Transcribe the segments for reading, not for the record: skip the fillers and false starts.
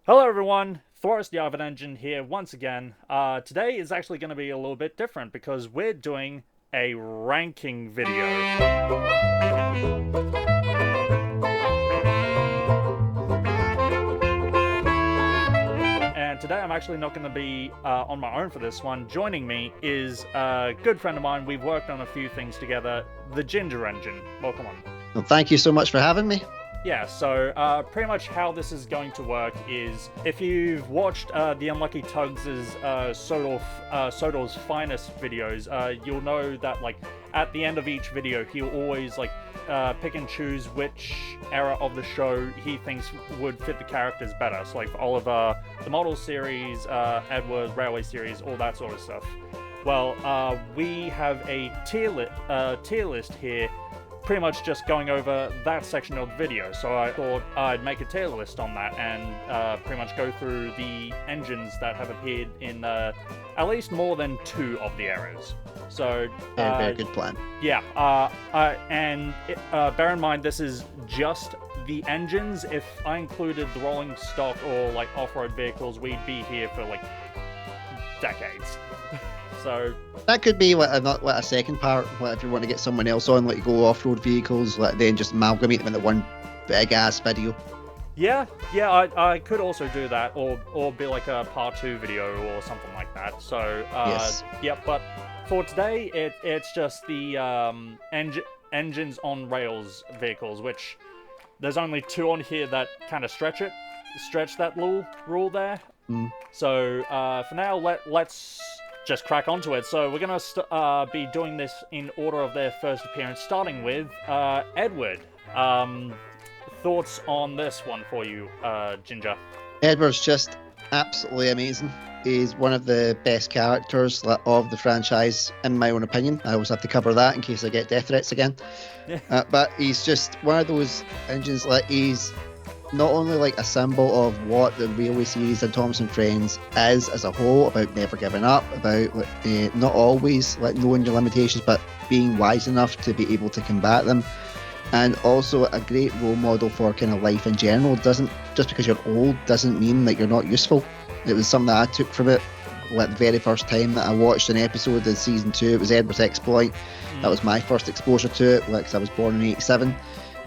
Hello everyone, Thorus the Arvid Engine here once again. Today is actually going to be a little bit different because we're doing a ranking video. And today I'm actually not going to be on my own for this one. Joining me is a good friend of mine. We've worked on a few things together, the Ginger Engine. Welcome on. Well, thank you so much for having me. Yeah, so pretty much how this is going to work is if you've watched the Unlucky Tugs' Sodor's Finest videos, you'll know that like at the end of each video he'll always like pick and choose which era of the show he thinks would fit the characters better. So like for Oliver, the Model series, Edward, Railway series, all that sort of stuff. Well, we have a tier list here, pretty much just going over that section of the video. So I thought I'd make a tier list on that and pretty much go through the engines that have appeared in at least more than 2 of the eras. So Very good plan. yeah, bear in mind this is just the engines. If I included the rolling stock or like off-road vehicles, we'd be here for like decades. So That could be what a second part. What if you want to get someone else on, like go off-road vehicles, like then just amalgamate them into one big ass video. yeah, I could also do that, or be like a part 2 video or something like that. So Yes. yeah, but for today it's just the engines on rails vehicles, which there's only 2 on here that kind of stretch that little rule there. Mm. So for now, let's just crack onto it. So we're gonna be doing this in order of their first appearance, starting with Edward. Thoughts on this one for you, Ginger? Edward's just absolutely amazing. He's one of the best characters of the franchise, in my own opinion. I always have to cover that in case I get death threats again. Yeah. But he's just one of those engines. Like he's not only like a symbol of what the Railway series and Thomas and Friends is as a whole, about never giving up, about not always like knowing your limitations, but being wise enough to be able to combat them, and also a great role model for kind of life in general. Doesn't just because you're old doesn't mean that you're not useful. It was something that I took from it. Like the very first time that I watched an episode of season 2, it was Edward's Exploit. That was my first exposure to it, because I was born in '87.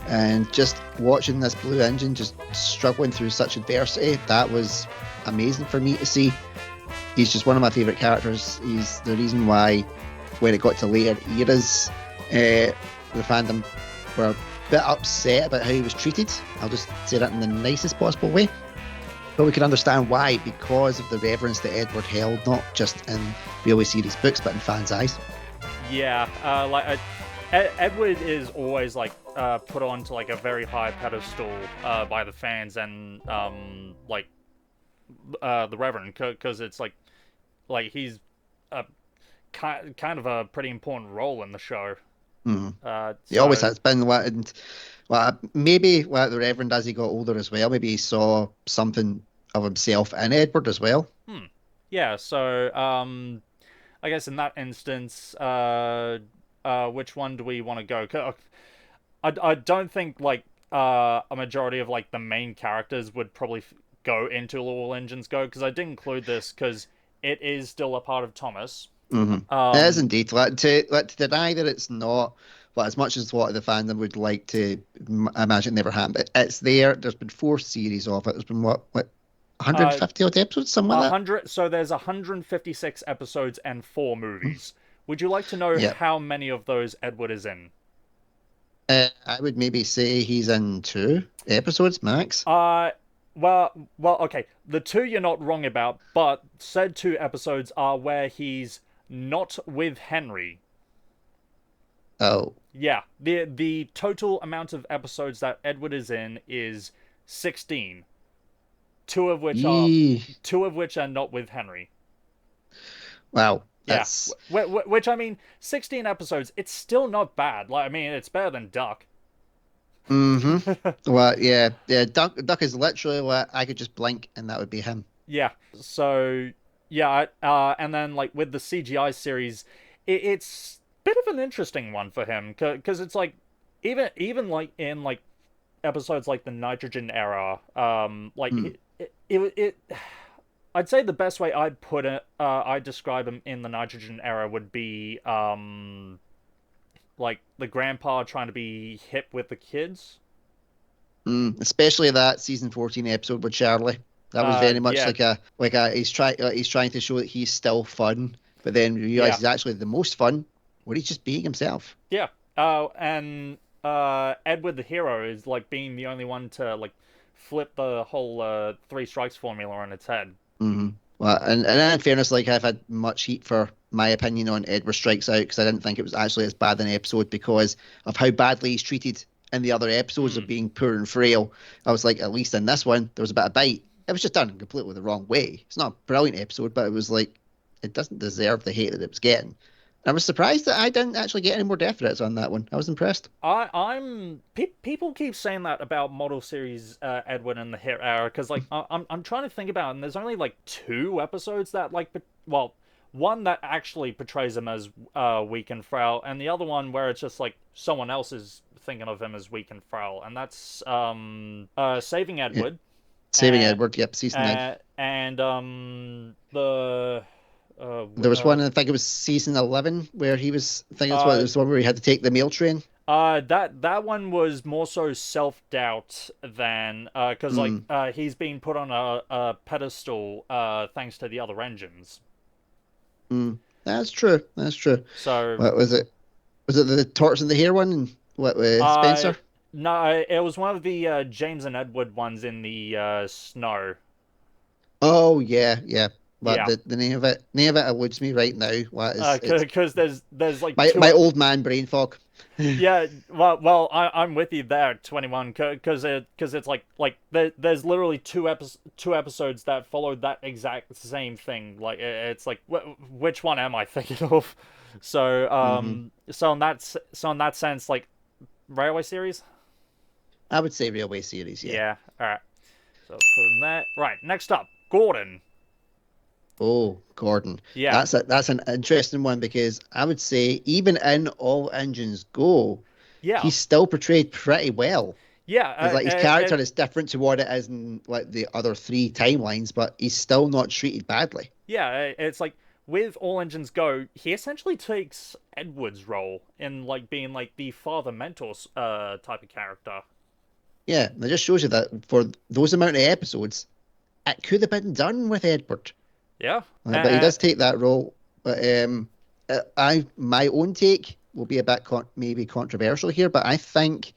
And just watching this blue engine just struggling through such adversity, that was amazing for me to see. He's just one of my favourite characters. He's the reason why when it got to later eras, the fandom were a bit upset about how he was treated. I'll just say that in the nicest possible way. But we can understand why, because of the reverence that Edward held, not just in Railway series books, but in fans' eyes. Yeah, Edward is always like put on to like a very high pedestal by the fans and the Reverend, because it's like he's a kind of a pretty important role in the show. He always has been. And maybe the Reverend, as he got older as well, maybe he saw something of himself in Edward as well. Yeah, so I guess in that instance, which one do we want to go? I don't think like a majority of like the main characters would probably go into All Engines Go, because I did include this because it is still a part of Thomas. It is indeed. To deny that it's not, well, as much as what the fandom would like to imagine never happened, but it's there. There's been 4 series of it. There's been what 150 odd episodes, something like that. 100. So there's 156 episodes and 4 movies. Would you like to know Yep. how many of those Edward is in? I would maybe say he's in 2 episodes max. Well, okay. The 2 you're not wrong about, but said 2 episodes are where he's not with Henry. Oh, Yeah, the total amount of episodes that Edward is in is 16. Two of which are not with Henry. wow. Yeah, That's which I mean, 16 episodes. It's still not bad. Like I mean, it's better than Duck. Well, yeah. Duck is literally like I could just blink and that would be him. Yeah. So yeah, and then like with the CGI series, it's a bit of an interesting one for him because it's like even like in like episodes like the Nitrogen era, it I'd say the best way I'd put it, I'd describe him in the Nitrogen era would be like the grandpa trying to be hip with the kids. Especially that season 14 episode with Charlie. That was very much Yeah, like a he's trying to show that he's still fun, but then realize yeah, he's actually the most fun when he's just being himself. yeah. And Edward the hero is like being the only one to like flip the whole three strikes formula on its head. hmm Well, and in fairness, like I've had much heat for my opinion on Edward Strikes Out because I didn't think it was actually as bad an episode because of how badly he's treated in the other episodes of Mm. being poor and frail. I was like, at least in this one, there was a bit of bite. It was just done completely the wrong way. It's not a brilliant episode, but it was like it doesn't deserve the hate that it was getting. I was surprised that I didn't actually get any more death threats on that one. I was impressed. People keep saying that about model series Edward and the Hit era because like I'm trying to think about it, and there's only like two episodes that like well, one that actually portrays him as weak and frail, and the other one where it's just like someone else is thinking of him as weak and frail, and that's Saving Yeah. Edward. Saving and Edward, yep, season 9. and the There was one, I think it was season 11, where he was, I think it's what, it uh was the one where he had to take the mail train. that one was more so self doubt than because he's been put on a pedestal thanks to the other engines. Mm. That's true. That's true. So What was it? Was it the torch and the hair one? And what with uh Spencer? no, it was one of the James and Edward ones in the snow. Oh yeah, yeah. But Yeah, the name of it eludes me right now. What is it's because there's like my two. my old man brain fog. Yeah, I'm with you there, 21, because it's there's literally two episodes that followed that exact same thing. Like it's like which one am I thinking of? So hmm so in that sense, like railway series. I would say Railway series, yeah. Yeah. All right. So put in that. Right. Next up, Gordon. Oh, Gordon. Yeah. That's an interesting one because I would say even in All Engines Go, Yeah. he's still portrayed pretty well. Yeah. It's like his character is different to what it is in like the other three timelines, but he's still not treated badly. Yeah. It's like with All Engines Go, he essentially takes Edward's role in like being like the father mentor type of character. Yeah, and it just shows you that for those amount of episodes, it could have been done with Edward. Yeah. But he does take that role. But I my own take will be a bit maybe controversial here, but I think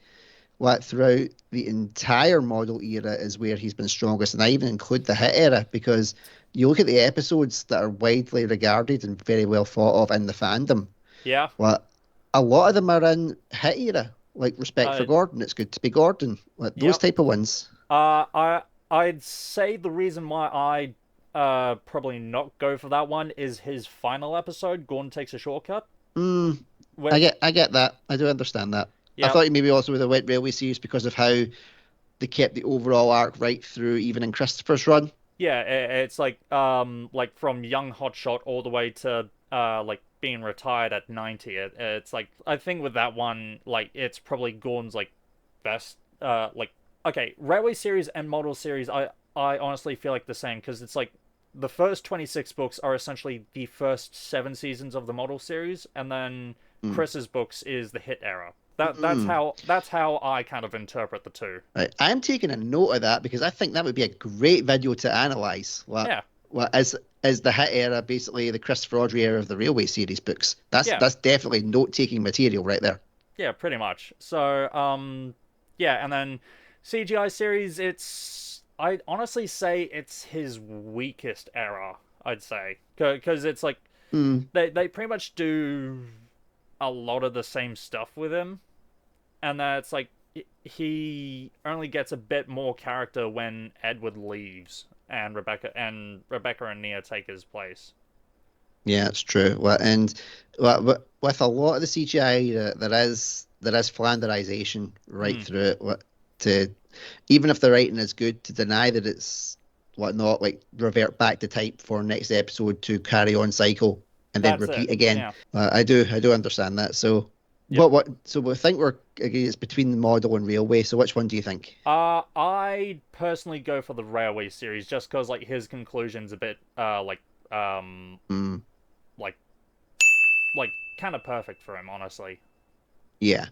what throughout the entire model era is where he's been strongest, and I even include the hit era because you look at the episodes that are widely regarded and very well thought of in the fandom. Yeah. What a lot of them are in hit era, like Respect for Uh, Gordon. It's good to be Gordon. Like those yep. type of ones. I'd say the reason why I probably not go for that one is his final episode, Gordon Takes a Shortcut. Mm, Where, I get that. I do understand that. I yeah, thought maybe also with the Wet Railway series because of how they kept the overall arc right through, even in Christopher's run. yeah, it's like from young hotshot all the way to like being retired at 90. It's like I think with that one, like it's probably Gordon's like best like okay, Railway series and model series I honestly feel like the same because it's like the first 26 books are essentially the first 7 seasons of the model series, and then Mm. Chris's books is the hit era. Mm. That's how I kind of interpret the two. Right. I'm taking a note of that because I think that would be a great video to analyze. Yeah, What is the hit era basically the Christopher Audrey era of the Railway series books? yeah, That's definitely note taking material right there. yeah, pretty much. So yeah, and then CGI series, I'd honestly say it's his weakest era. I'd say because it's like Mm. they pretty much do a lot of the same stuff with him, and then it's like he only gets a bit more character when Edward leaves Rebecca and Nia take his place. Yeah, it's true. With a lot of the CGI, there is flanderization right Mm, through it. To even if the writing is good, to deny that it's whatnot, like revert back to type for next episode to carry on cycle and then that's it. repeat again. Yeah. I do understand that. So So we think it's between the model and railway. So which one do you think? I personally go for the Railway series just because like his conclusion's a bit Mm, like like kind of perfect for him, honestly. yeah.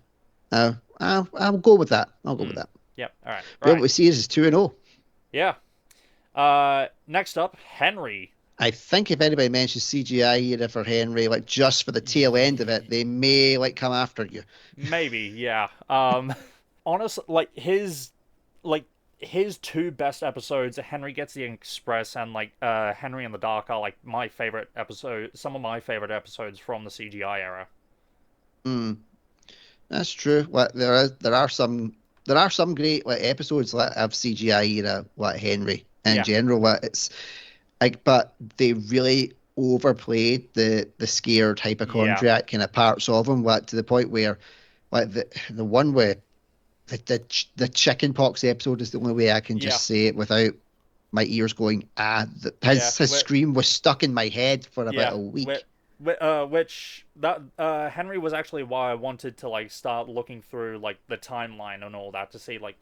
I'll go with that. I'll go with Mm. that. Yep. All right. Railway series is 2-0. Yeah. Next up, Henry. I think if anybody mentions CGI era for Henry, like just for the tail end of it, they may like come after you. Maybe, yeah. Honestly, like his two best episodes, Henry Gets the Express and like Henry in the Dark, are like my favorite episode. Some of my favorite episodes from the CGI era. Mm, that's true. Like there are some great like episodes like of CGI era like Henry in Yeah, general. Like it's like, but they really overplayed the scared yeah, hypochondriac kind of parts of him, like to the point where like the one where the chicken pox episode is the only way I can yeah, just say it without my ears going yeah. his scream was stuck in my head for about Yeah, a week. which that Henry was actually why I wanted to like start looking through like the timeline and all that to see like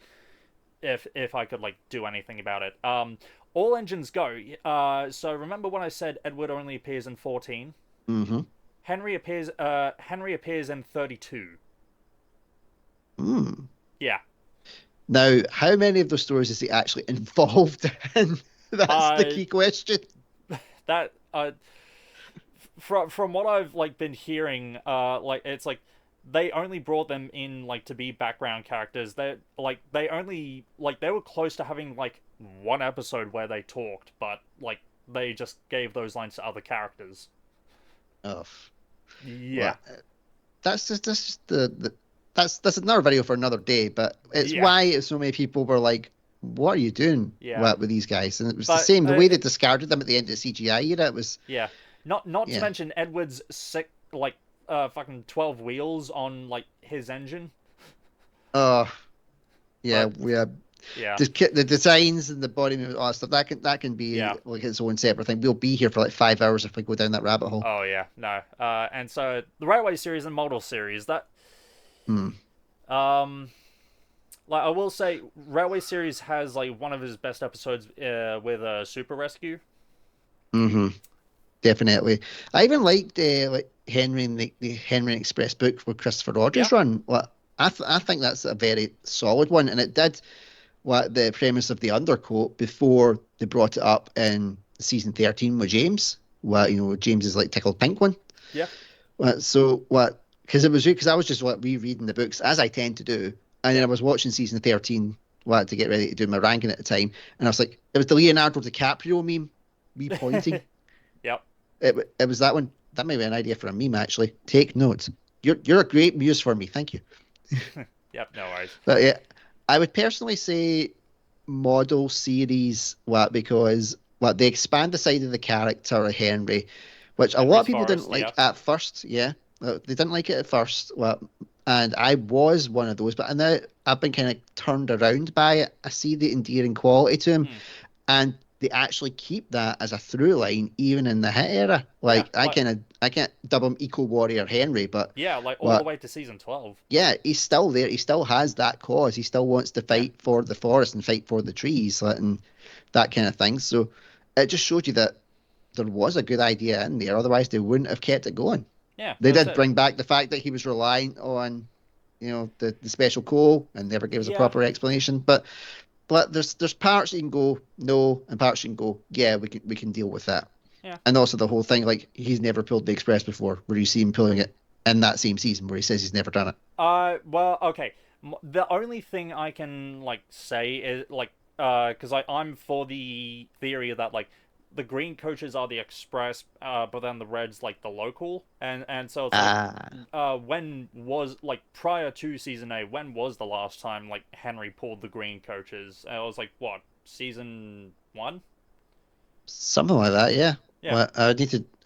if I could like do anything about it. All engines go. So remember when I said Edward only appears in 14? Mm-hmm. Henry appears in 32. Mm. Yeah. Now, how many of those stories is he actually involved in? That's the Uh key question. that from what I've like been hearing, like it's like they only brought them in like to be background characters. They were close to having like one episode where they talked, but like they just gave those lines to other characters. Oh, Yeah, well, that's just that's another video for another day. But it's yeah, why so many people were like, "What are you doing yeah. with these guys?" And it was the But same. The way they discarded them at the end of the CGI era, it was yeah, not to yeah. mention Edward's sick like fucking 12 wheels on like his engine. Oh, yeah, But we yeah, the designs and the body movement, all that stuff. That can be yeah. like its own separate thing. We'll be here for like 5 hours if we go down that rabbit hole. Oh yeah, no. And so the Railway series and Model series that Hmm. um like I will say Railway series has like one of his best episodes with Super Rescue. Mm-hmm. Definitely. I even liked like Henry and the Henry Express book with Christopher Yeah. Rogers run. What I think that's a very solid one, and it did what the premise of the undercoat before they brought it up in season 13 with James. What James is like tickled pink one. Yeah. So what? Because I was just like rereading the books as I tend to do, and then Yeah. I was watching season 13 what to get ready to do my ranking at the time, and I was like, it was the Leonardo DiCaprio meme, me pointing. Yep. It was that one. That may be an idea for a meme actually. Take notes. You're a great muse for me. Thank you. Yep. No worries. But yeah, I would personally say model series what because what they expand the side of the character of Henry, which a lot Henry's of people didn't Forest. Yeah. like at first. Yeah, they didn't like it at first. What, and I was one of those, but now I've been kind of turned around by it. I see the endearing quality to him, Hmm. and they actually keep that as a through line even in the hit era. Yeah. Like I can't dub him Eco Warrior Henry, but Yeah. Like all the what way to season 12. yeah, he's still there. He still has that cause. He still wants to Yeah. fight for the forest and fight for the trees like, and that kind of thing. So it just showed you that there was a good idea in there. Otherwise, they wouldn't have kept it going. Yeah. They That's did it. bring back the fact that he was relying on, the special coal and never gave us a Yeah. proper explanation. But there's parts you can go no, and parts you can go yeah. We can deal with that. Yeah. And also the whole thing like he's never pulled the express before, where you see him pulling it in that same season where he says he's never done it. Well, okay. The only thing I can like say is like, because I'm for the theory that like the green coaches are the express, but then the reds like the local, and so it's like, Ah, when was like prior to season 8? When was the last time like Henry pulled the green coaches? I was like, what, season 1? something like that, yeah. Yeah, Well, I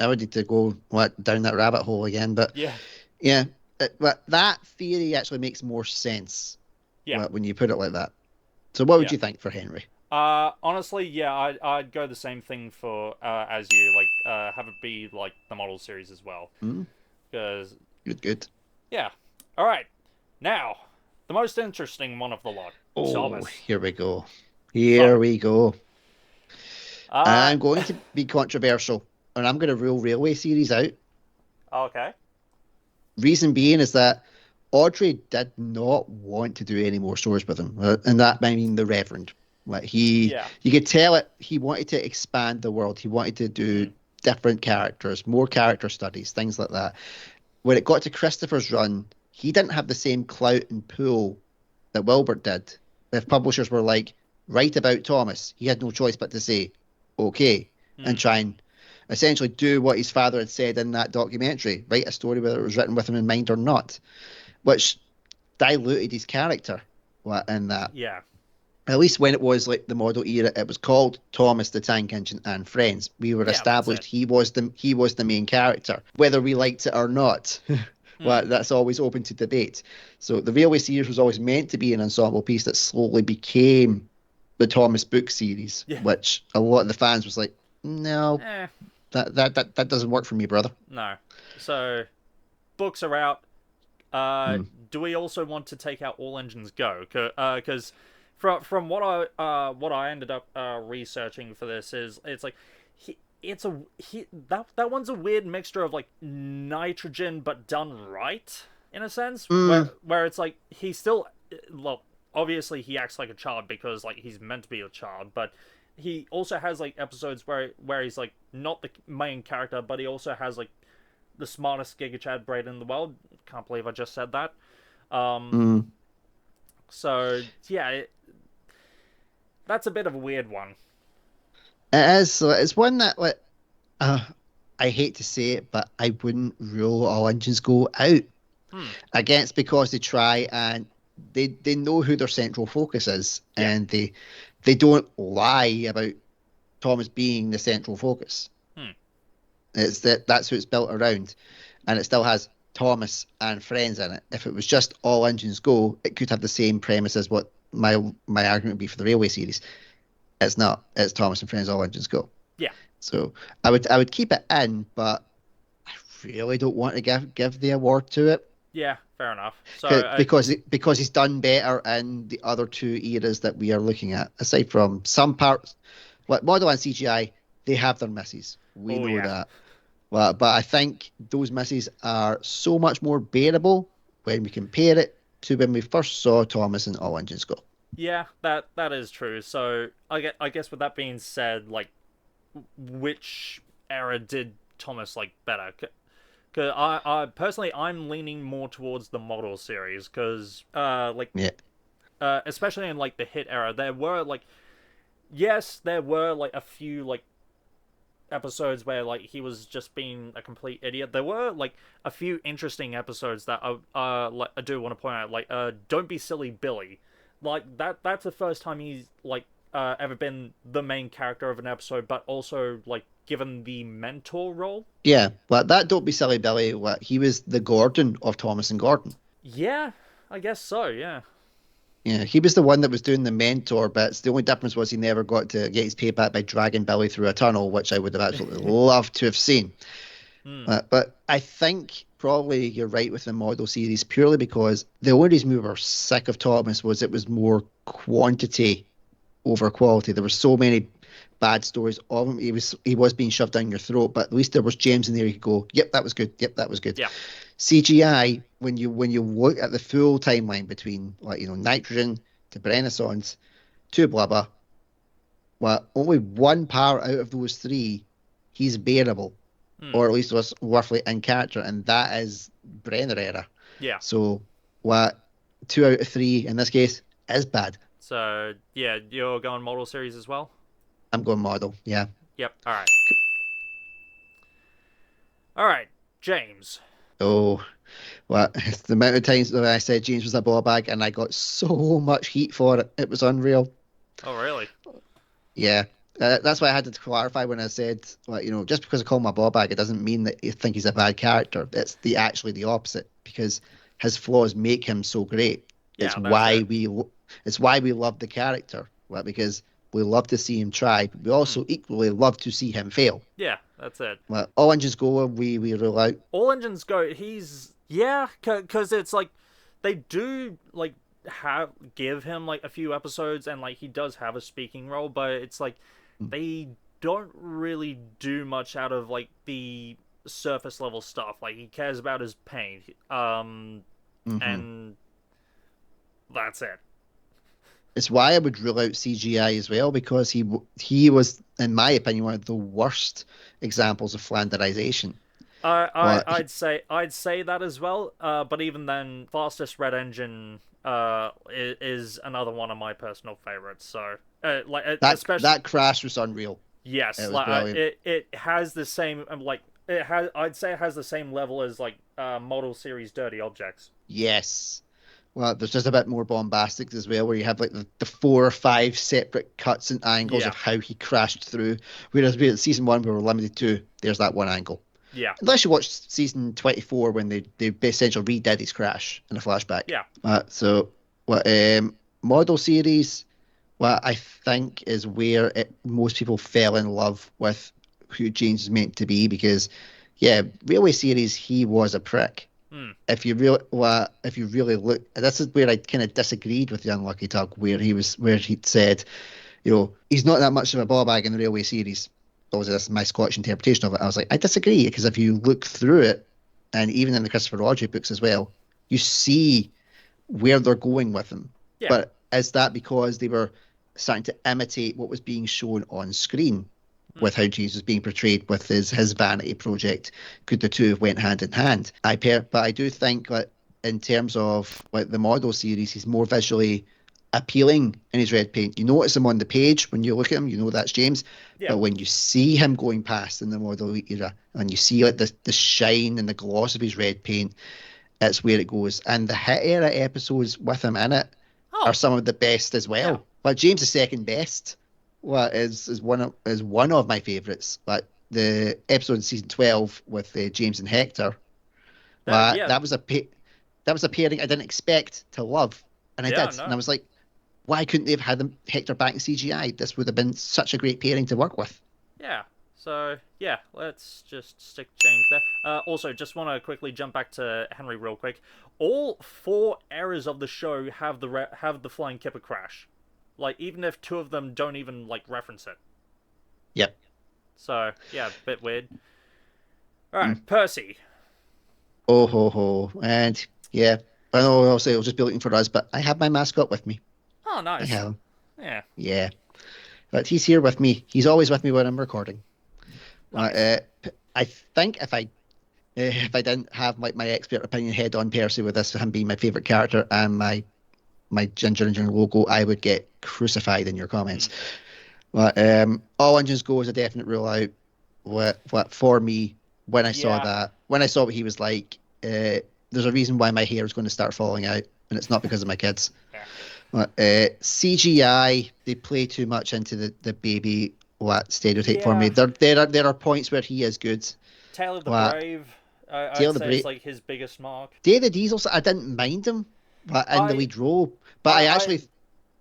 would need to go down that rabbit hole again, but yeah, yeah, but that theory actually makes more sense yeah, when you put it like that. So, what would yeah. you think for Henry? Honestly, yeah, I'd go the same thing for as you like have it be like the model series as well, Hmm? because Good, good. yeah. All right, now the most interesting one of the lot, Oh, Thomas. here we go. So, Here we go. And uh, I'm going to be controversial, and I'm going to rule Railway series out. okay, Reason being is that Audrey did not want to do any more stories with him, and that I mean the Reverend. Like yeah, you could tell it. He wanted to expand the world. He wanted to do mm. different characters, more character studies, things like that. When it got to Christopher's run, he didn't have the same clout and pull that Wilbert did. If publishers were like, write about Thomas, he had no choice but to say, okay, and Mm. try and essentially do what his father had said in that documentary, write a story whether it was written with him in mind or not, which diluted his character in that. Yeah, At least when it was like the model era, it was called Thomas the Tank Engine and Friends. We were yeah, that's established it. he was the main character, whether we liked it or not. Mm. Well, that's always open to debate. So the Railway series was always meant to be an ensemble piece that slowly became the Thomas book series, Yeah, which a lot of the fans was like, no, eh, that doesn't work for me, brother. no. So, books are out. Hmm. Do we also want to take out All Engines Go? Because from what I ended up researching for this is it's like that one's a weird mixture of like nitrogen but done right in a sense Mm, where it's like he's still well obviously he acts like a child because like he's meant to be a child, but he also has like episodes where he's like not the main character, but he also has like the smartest Giga Chad brain in the world. Can't believe I just said that. Um, mm. so yeah, that's a bit of a weird one. It is. So it's one that like, uh, I hate to say it, but I wouldn't rule All Engines Go out. Hmm. Against because they try and they know who their central focus is, Yeah. and they don't lie about Thomas being the central focus. Hmm. It's that's who it's built around, and it still has Thomas and friends in it. If it was just All Engines Go, it could have the same premise as what my argument would be for the Railway series. It's not. It's Thomas and friends All Engines Go. Yeah. So I would keep it in, but I really don't want to give the award to it. Yeah. Fair enough. So Because he's done better in the other two eras that we are looking at. Aside from some parts, like model and CGI, they have their misses. We oh know yeah. that. Well, but I think those misses are so much more bearable when we compare it to when we first saw Thomas and All Engines Go. Yeah, that is true. So I guess with that being said, like which era did Thomas like better? Cause I personally I'm leaning more towards the model series because Yeah. especially in like the hit era there were like yes there were like a few like episodes where like he was just being a complete idiot. There were like a few interesting episodes that like I do want to point out, like Don't Be Silly Billy. Like that's the first time he's like ever been the main character of an episode, but also like given the mentor role. Yeah, but that Don't Be Silly Billy, what he was the Gordon of Thomas and Gordon. Yeah, I guess so, yeah. Yeah, he was the one that was doing the mentor bits. The only difference was he never got to get his payback by dragging Billy through a tunnel, which I would have absolutely loved to have seen. Hmm. But I think probably you're right with the model series purely because the only reason we were sick of Thomas was it was more quantity over quality. There were so many bad stories of him. He was being shoved down your throat, but at least there was James in there. You could go, yep, that was good. Yep, that was good. Yeah. CGI, when you look at the full timeline between like nitrogen to Renaissance to blubber, well, only one part out of those three, he's bearable, Hmm. or at least was roughly in character, and that is Brenner era. Yeah. So, what 2 out of 3 in this case is bad. So yeah, you're going model series as well? I'm going model, yeah. Yep. Alright. Alright, James. Oh, well, the amount of times that I said James was a ball bag, and I got so much heat for it. It was unreal. Oh really? Yeah. That's why I had to clarify when I said, like, just because I call him a ball bag, it doesn't mean that you think he's a bad character. It's actually the opposite because his flaws make him so great. It's Yeah, that's why it. we love the character, well, because we love to see him try, but we Hmm. also equally love to see him fail. Yeah, that's it. Well, all engines go, we rule out. All engines go. He's yeah, because it's like they do like give him like a few episodes, and like he does have a speaking role, but it's like they don't really do much out of like the surface level stuff. Like he cares about his pain, Mm-hmm. and that's it. It's why I would rule out CGI as well, because he was, in my opinion, one of the worst examples of flanderization. But I'd say that as well. But even then, fastest red engine is another one of my personal favorites. So especially that crash was unreal. yes, It was brilliant. it has the same like it has. I'd say it has the same level as like model series Dirty Objects. Yes. Well, there's just a bit more bombastic as well, where you have like the 4 or 5 separate cuts and angles Yeah, of how he crashed through. Whereas we at season 1 we were limited to there's that one angle. yeah, Unless you watched season 24 when they essentially redid his crash in a flashback. yeah. So what model series, what I think is where most people fell in love with who James is meant to be, because yeah, Railway series he was a prick. Hmm. If you really look, this is where I kind of disagreed with the Unlucky Tug, where he'd said, he's not that much of a ball bag in the Railway series. Obviously, that's my Scottish interpretation of it. I was like, I disagree, because if you look through it, and even in the Christopher Rodri books as well, you see where they're going with him. Yeah. But is that because they were starting to imitate what was being shown on screen with how Jesus was being portrayed with his vanity project? Could the two have went hand in hand? But I do think that in terms of like the model series, he's more visually appealing in his red paint. You notice him on the page when you look at him, you know that's James. Yeah. But when you see him going past in the model era, and you see like the shine and the gloss of his red paint, it's where it goes. And the hit era episodes with him in it are some of the best as well. Yeah. But James is second best. What is one of my favourites. But the episode in season 12 with James and Hector, Yeah. that was a pairing I didn't expect to love, and I did. No. And I was like, why couldn't they have had Hector back in CGI? This would have been such a great pairing to work with. Yeah. So yeah, let's just stick James there. Also, just want to quickly jump back to Henry real quick. All 4 eras of the show have the flying kipper crash, like even if 2 of them don't even like reference it. Yep. So yeah, a bit weird. All right, Percy. Oh ho ho, and yeah, I know. Obviously, it'll just be looking for us, but I have my mascot with me. Oh, nice. I have him. Yeah. Yeah, but he's here with me. He's always with me when I'm recording. Nice. I think if I didn't have my expert opinion head on Percy with this, him being my favorite character and my Ginger Engine logo, I would get crucified in your comments. But All Engines Go is a definite rule out. What for me, when I saw that, when I saw what he was like, there's a reason why my hair is going to start falling out, and it's not because of my kids. Yeah. But CGI, they play too much into the baby stereotype for me. There are points where he is good. Taylor the Brave, I'd say it's like his biggest mark. Day the Diesel, I didn't mind him in the lead role, but I actually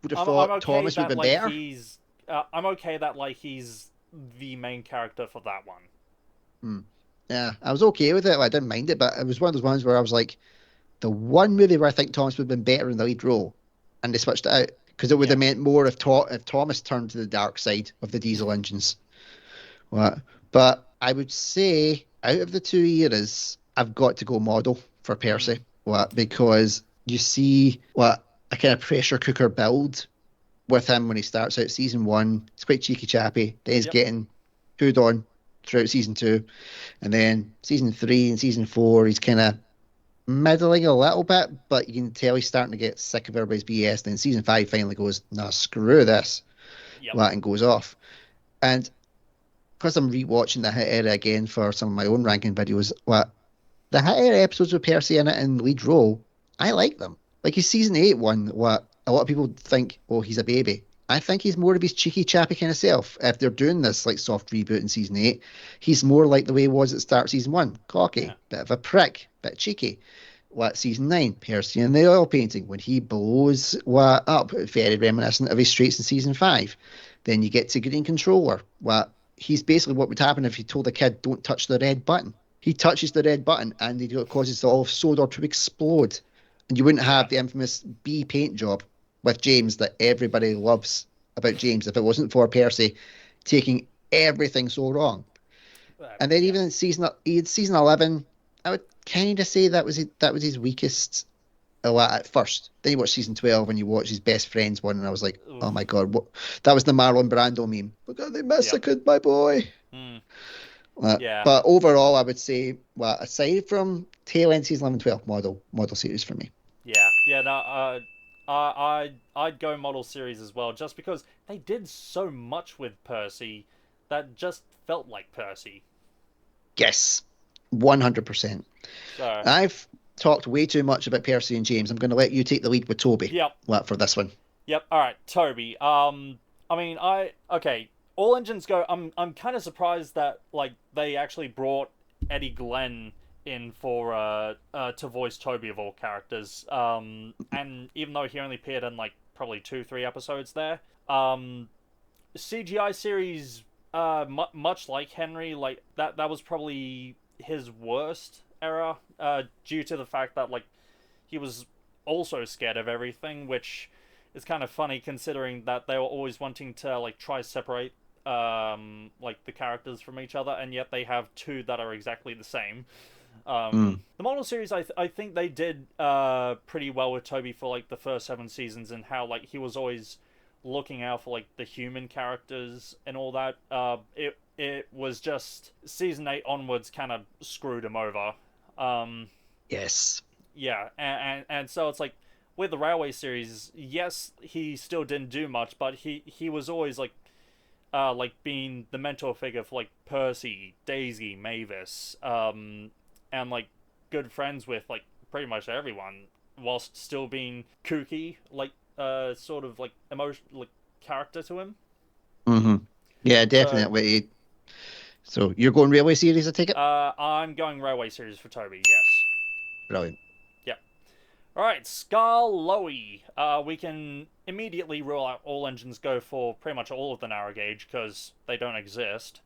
would have thought okay Thomas would have been better. I'm okay that like he's the main character for that one. Yeah, I was okay with it. I didn't mind it, but it was one of those ones where I was like, the one movie where I think Thomas would have been better in the lead role, and they switched it out because it would have meant more if Thomas turned to the dark side of the diesel engines. But I would say out of the 2 eras, I've got to go model for Percy. Because you see a kind of pressure cooker build with him when he starts out season 1. He's quite cheeky chappy. Then he's getting pooed on throughout season 2, and then season 3 and season 4 he's kind of middling a little bit, but you can tell he's starting to get sick of everybody's BS. Then season 5 finally goes, nah, screw this, and goes off. And because I'm rewatching the Hit Era again for some of my own ranking videos, the Hit Era episodes with Percy in it in lead role, I like them. Like his season 8 one, a lot of people think, oh, he's a baby. I think he's more of his cheeky chappy kind of self. If they're doing this like soft reboot in season 8, he's more like the way he was at the start of season 1. Cocky, bit of a prick, bit cheeky. Season 9, Percy and the oil painting, when he blows up, very reminiscent of his streets in season 5. Then you get to Green Controller. He's basically what would happen if you told a kid, don't touch the red button. He touches the red button and it causes the all of Sodor to explode. And you wouldn't Yeah. have the infamous B paint job with James that everybody loves about James if it wasn't for Percy taking everything so wrong. And then Yeah. even in season 11, I would kind of say that was his weakest a lot at first. Then you watch season 12 and you watch his best friends one, and I was like, oh my Oof. god, what? That was the Marlon Brando meme. Look how they Yep. massacred my boy. Mm. Uh, Yeah. but overall, I would say, well, aside from tail end season 11, 12 model series for me. Yeah. Yeah. No. I'd go model series as well, just because they did so much with Percy that just felt like Percy. Yes, 100%. So. I've talked way too much about Percy and James. I'm going to let you take the lead with Toby. Yep. Well, for this one. Yep. All right, Toby. I mean, okay. All engines go. I'm kind of surprised that like they actually brought Eddie Glenn in for to voice Toby of all characters. And even though he only appeared in like probably 2-3 episodes there, CGI series, much like Henry, like that was probably his worst era, due to the fact that like he was also scared of everything, which is kind of funny considering that they were always wanting to like try separate like the characters from each other, and yet they have two that are exactly the same. Mm. The model series, I think they did pretty well with Toby for like the first 7 seasons, and how like he was always looking out for like the human characters and all that. It was just season 8 onwards kind of screwed him over. Yes. Yeah, and so it's like with the Railway series, yes, he still didn't do much, but he was always like being the mentor figure for like Percy, Daisy, Mavis, and like good friends with like pretty much everyone, whilst still being kooky, like sort of like emotion, like character to him. Hmm. Yeah, So definitely. So you're going railway series, I take it? I'm going Railway series for Toby. Yes. Brilliant. Yep. All right, Skarloey. We can immediately rule out all engines go for pretty much all of the narrow gauge because they don't exist.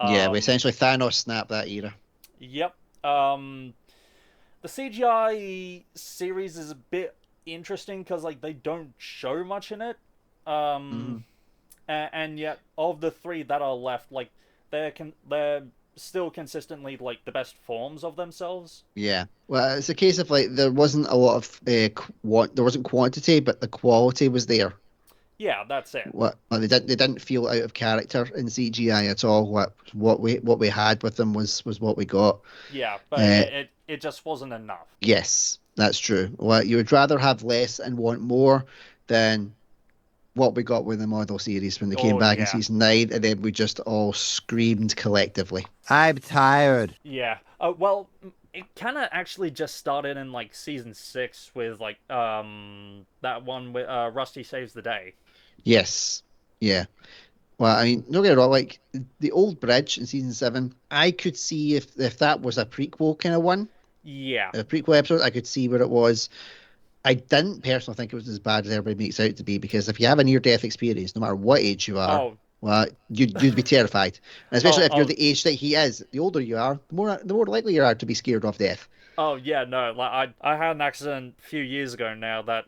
Yeah, we Um, essentially Thanos snapped that era. yep. The CGI series is a bit interesting because like they don't show much in it. Um, Hmm. and yet of the three that are left, like they're still consistently like the best forms of themselves. Yeah. Well, it's a case of like there wasn't a lot of there wasn't quantity, but the quality was there. Yeah, that's it. They didn't feel out of character in CGI at all. What we had with them was what we got. Yeah, but Uh, it just wasn't enough. yes, that's true. Well, you would rather have less and want more than what we got with the model series when they came Oh back in yeah, season 9, and then we just all screamed collectively. I'm tired. yeah. Well, it kind of actually just started in like season 6 with like that one with Rusty Saves the Day. Yes, yeah. Well, I mean, don't get it wrong. Like the old bridge in season 7, I could see if that was a prequel kind of one, Yeah. a prequel episode, I could see where it was. I didn't personally think it was as bad as everybody makes out to be, because if you have a near-death experience, no matter what age you are, Oh. well, you'd be terrified, and especially Oh. if you're the age that he is. The older you are, the more likely you are to be scared of death. Oh yeah. No. Like I had an accident a few years ago now that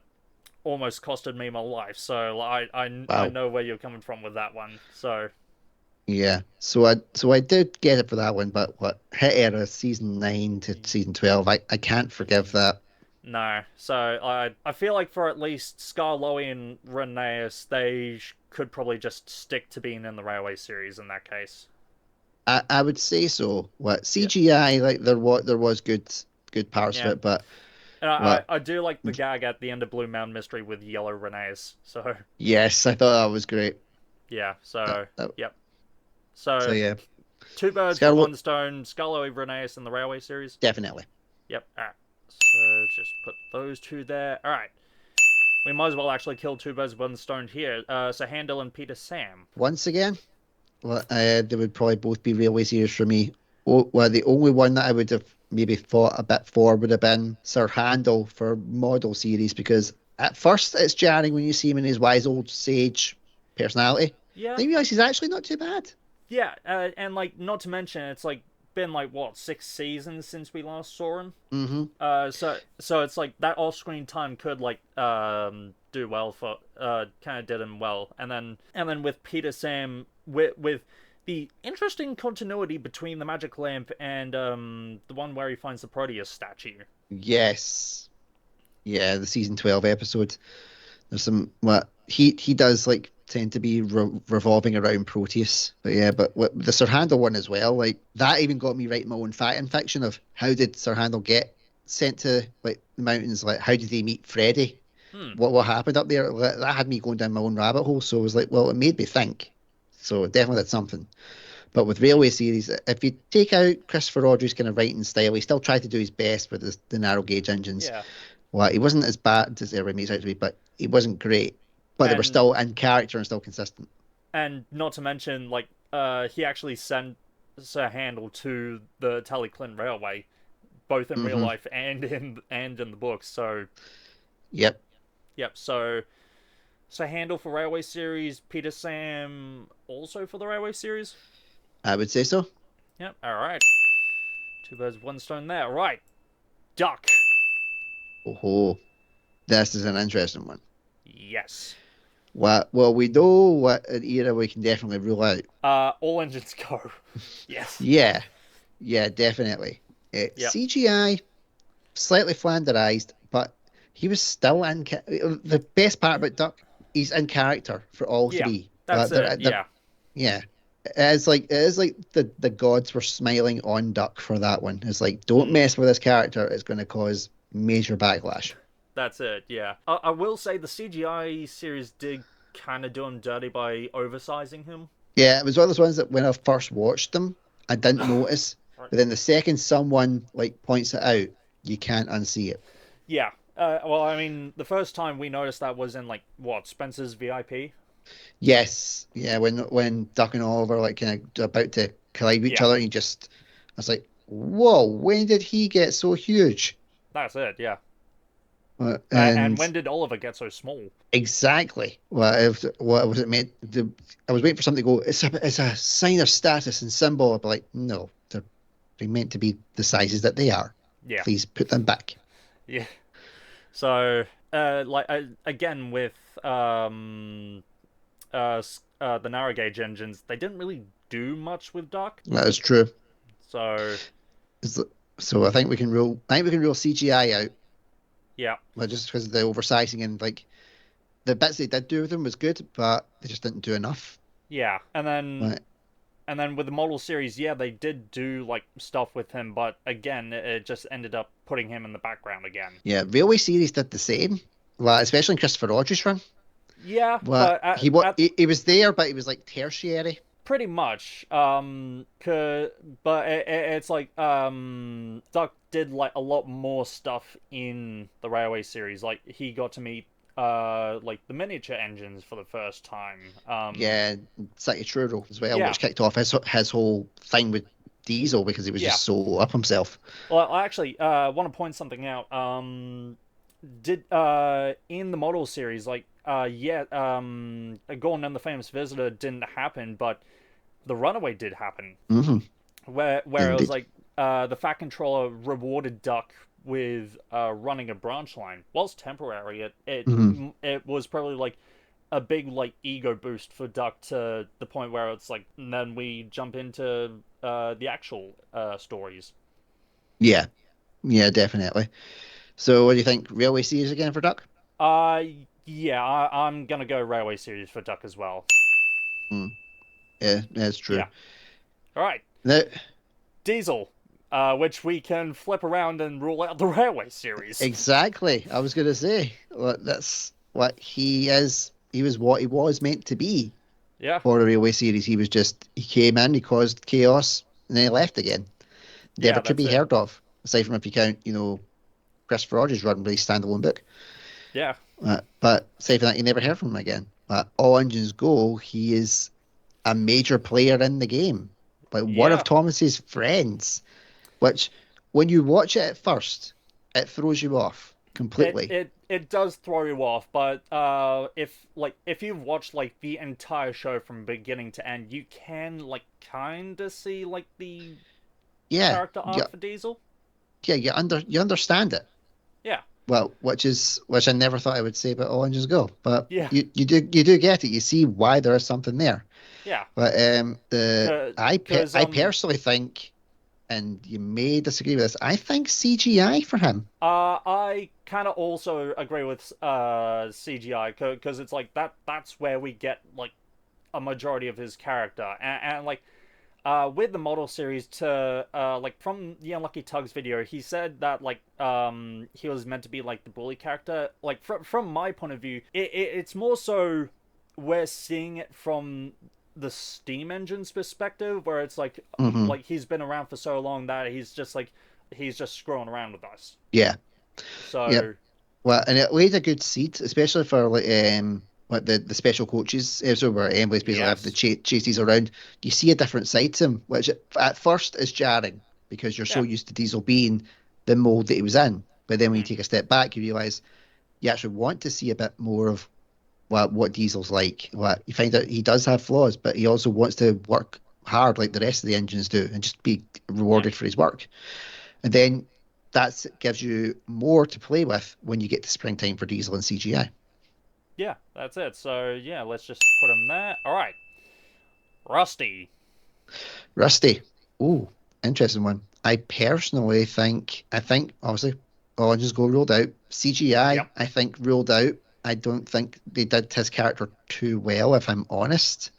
almost costed me my life. So like, I Wow. know where you're coming from with that one. So Yeah. So I did get it for that one, but what hit era season 9 to season 12, I can't forgive that. no. So I feel like for at least Skarloey and Rheneas, they could probably just stick to being in the Railway series in that case. I would say so. What Yeah. CGI, like there was good parts of Yeah. it, but And what I do like the gag at the end of Blue Mountain Mystery with Yellow Rheneas. So yes, I thought that was great. yeah. That, So that, yep. so So yeah, two birds with Scarlet one stone. Skarloey, Rheneas in the Railway series. definitely. Yep. All right. So just put those two there. All right. We might as well actually kill two birds with one stone here. So Handel and Peter Sam. Once again, well, they would probably both be railway series for me. Oh, well, the only one that I would have maybe thought a bit for would have been Sir Handel for model series, because at first it's jarring when you see him in his wise old sage personality. Yeah. Then you realise he's actually not too bad. Yeah. And like not to mention, it's like been like what 6 seasons since we last saw him. Mm-hmm. So it's like that off-screen time could like do well for kind of did him well, and then with Peter Sam with the interesting continuity between the magic lamp and the one where he finds the Proteus statue. Yes. Yeah, the season 12 episode. There's some what he does like tend to be revolving around Proteus, but yeah, but the Sir Handel one as well, like that even got me writing my own fan fiction of how did Sir Handel get sent to like the mountains, like how did he meet Freddy, what happened up there, like, that had me going down my own rabbit hole. So I was like, well, it made me think, so it definitely did something. But with Railway series, if you take out Christopher Audrey's kind of writing style, he still tried to do his best with the narrow gauge engines. Yeah. Well, he wasn't as bad as everybody makes out to be, but he wasn't great. But they were still in character and still consistent. And not to mention, like, he actually sent Sir Handel to the Tullyclyn Railway, both in real life and in the books. So, yep. So Handel for Railway series, Peter Sam also for the Railway series. I would say so. Yep. All right. 2 birds, 1 stone there. Right. Duck. Oh, this is an interesting one. Yes. Well, we know what an era we can definitely rule out. All engines go. Yes. Yeah, definitely. CGI, slightly flanderized, but he was still in. The best part about Duck, he's in character for all three. That's it. Yeah. It is like the gods were smiling on Duck for that one. It's like, don't mess with this character. It's going to cause major backlash. That's it, yeah. I will say the CGI series did kind of do him dirty by oversizing him. Yeah, it was one of those ones that when I first watched them, I didn't notice. But then the second someone like points it out, you can't unsee it. Yeah. Well, I mean, the first time we noticed that was in, like, what, Spencer's VIP? Yes. Yeah, when Duck and Oliver like kind of about to collide with each other, and I was like, whoa, when did he get so huge? That's it, yeah. And when did Oliver get so small? Exactly. What was it meant? I was waiting for something to go, it's a sign of status and symbol. I'd be like, no, they're meant to be the sizes that they are. Yeah. Please put them back. Yeah. So, again, with the narrow gauge engines, they didn't really do much with Duck. That is true. So I think we can rule CGI out. Yeah. Well, just because of the oversizing and like the bits they did do with them was good, but they just didn't do enough. Yeah, and then with the model series, they did do like stuff with him, but again, it just ended up putting him in the background again. Yeah, Railway series did the same, well, especially in Christopher Audrey's run. Yeah, but he was there, but he was like tertiary. Pretty much, but it's like Duck did like a lot more stuff in the Railway series. Like he got to meet like the miniature engines for the first time. City Truro as well, which kicked off his whole thing with Diesel because he was just so up himself. Well, I actually want to point something out. Did in the model series, like Gordon and the Famous Visitor didn't happen, but the Runaway did happen. Mm-hmm. Where it was like the Fat Controller rewarded Duck with running a branch line. Whilst temporary, it was probably like a big like ego boost for Duck to the point where it's like, and then we jump into the actual stories. Yeah, definitely. So what do you think? Railway series again for Duck? I'm gonna go Railway series for Duck as well. Yeah, that's true. Yeah. All right. Now, Diesel, which we can flip around and rule out the Railway series. Exactly. I was going to say, that's what he is. He was what he was meant to be. Yeah. For the Railway series, he came in, he caused chaos, and then he left again. Never to be heard of, aside from if you count, Christopher Audrey's run with his standalone book. Yeah. But aside from that, you never heard from him again. But All Engines Go, he is a major player in the game. Like one of Thomas's friends. Which, when you watch it at first, it throws you off completely. It does throw you off, but if you've watched like the entire show from beginning to end, you can like kind of see like the Yeah, character yeah, arc for Diesel. yeah. You understand it. Yeah, Well, which I never thought I would say about All Engines Go, but yeah, you do get it. You see why there is something there. yeah. But I Because personally think, and you may disagree with this, I think CGI for him. I kind of also agree with CGI because it's like that's where we get like a majority of his character and like with the model series to like from the Unlucky Tugs video, he said that like he was meant to be like the bully character. Like from my point of view, it's more so we're seeing it from the steam engine's perspective, where it's Hmm. like he's been around for so long that he's just screwing around with us. Yeah, yeah. So Well, and it laid a good seed, especially for like the special coaches episode where Emily's basically having to yes, chase these around. You see a different side to him, which at first is jarring because you're so yeah, used to Diesel being the mold that he was in. But then when you mm, take a step back, you realise you actually want to see a bit more of what Diesel's like. What you find out he does have flaws, but he also wants to work hard like the rest of the engines do and just be yeah, rewarded for his work. And then that gives you more to play with when you get to springtime for Diesel and CGI. yeah. That's it. So yeah, let's just put him there. All right, Rusty. Rusty. Oh, interesting one. I think obviously all just go ruled out. CGI, Yep. I think ruled out. I don't think they did his character too well, if I'm honest.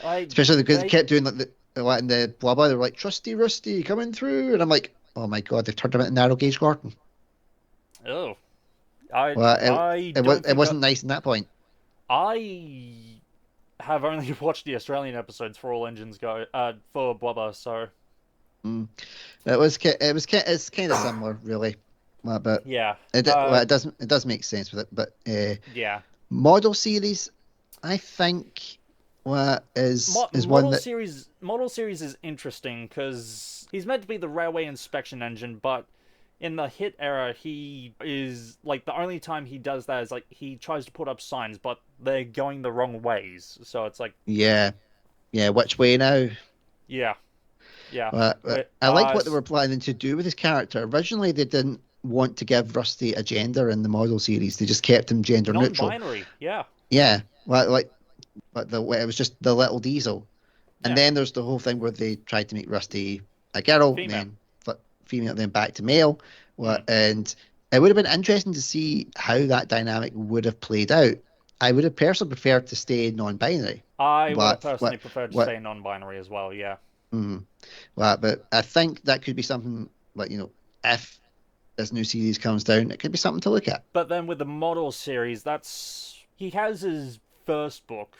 I Especially because they they kept doing like in the blah blah. They were like Trusty Rusty coming through, and I'm like, oh my god, they've turned him into narrow gauge Gordon. oh I Well, I was don't it think wasn't nice in that point. I have only watched the Australian episodes for All Engines Go for Blubber. So Mm. It's kind of similar, really. But yeah, it does make sense with it. But yeah. model series, I think, is one that Model series is interesting because he's meant to be the railway inspection engine, but in the hit era, he is like the only time he does that is like he tries to put up signs, but they're going the wrong ways. So it's like, yeah, yeah. Which way now? yeah, yeah, I liked what they were planning to do with his character. Originally, they didn't want to give Rusty a gender in the model series. They just kept him gender neutral. non-binary. Yeah, Yeah, like it was just the little Diesel. And yeah, then there's the whole thing where they tried to make Rusty a girl, and female. then flip female, then back to male. Mm. And it would have been interesting to see how that dynamic would have played out. I would have personally preferred to stay non-binary. I would have What, personally what, preferred to what? stay non-binary as well. Yeah, Mm, but I think that could be something like if this new series comes down, it could be something to look at. but then with the model series, that's he has his first book,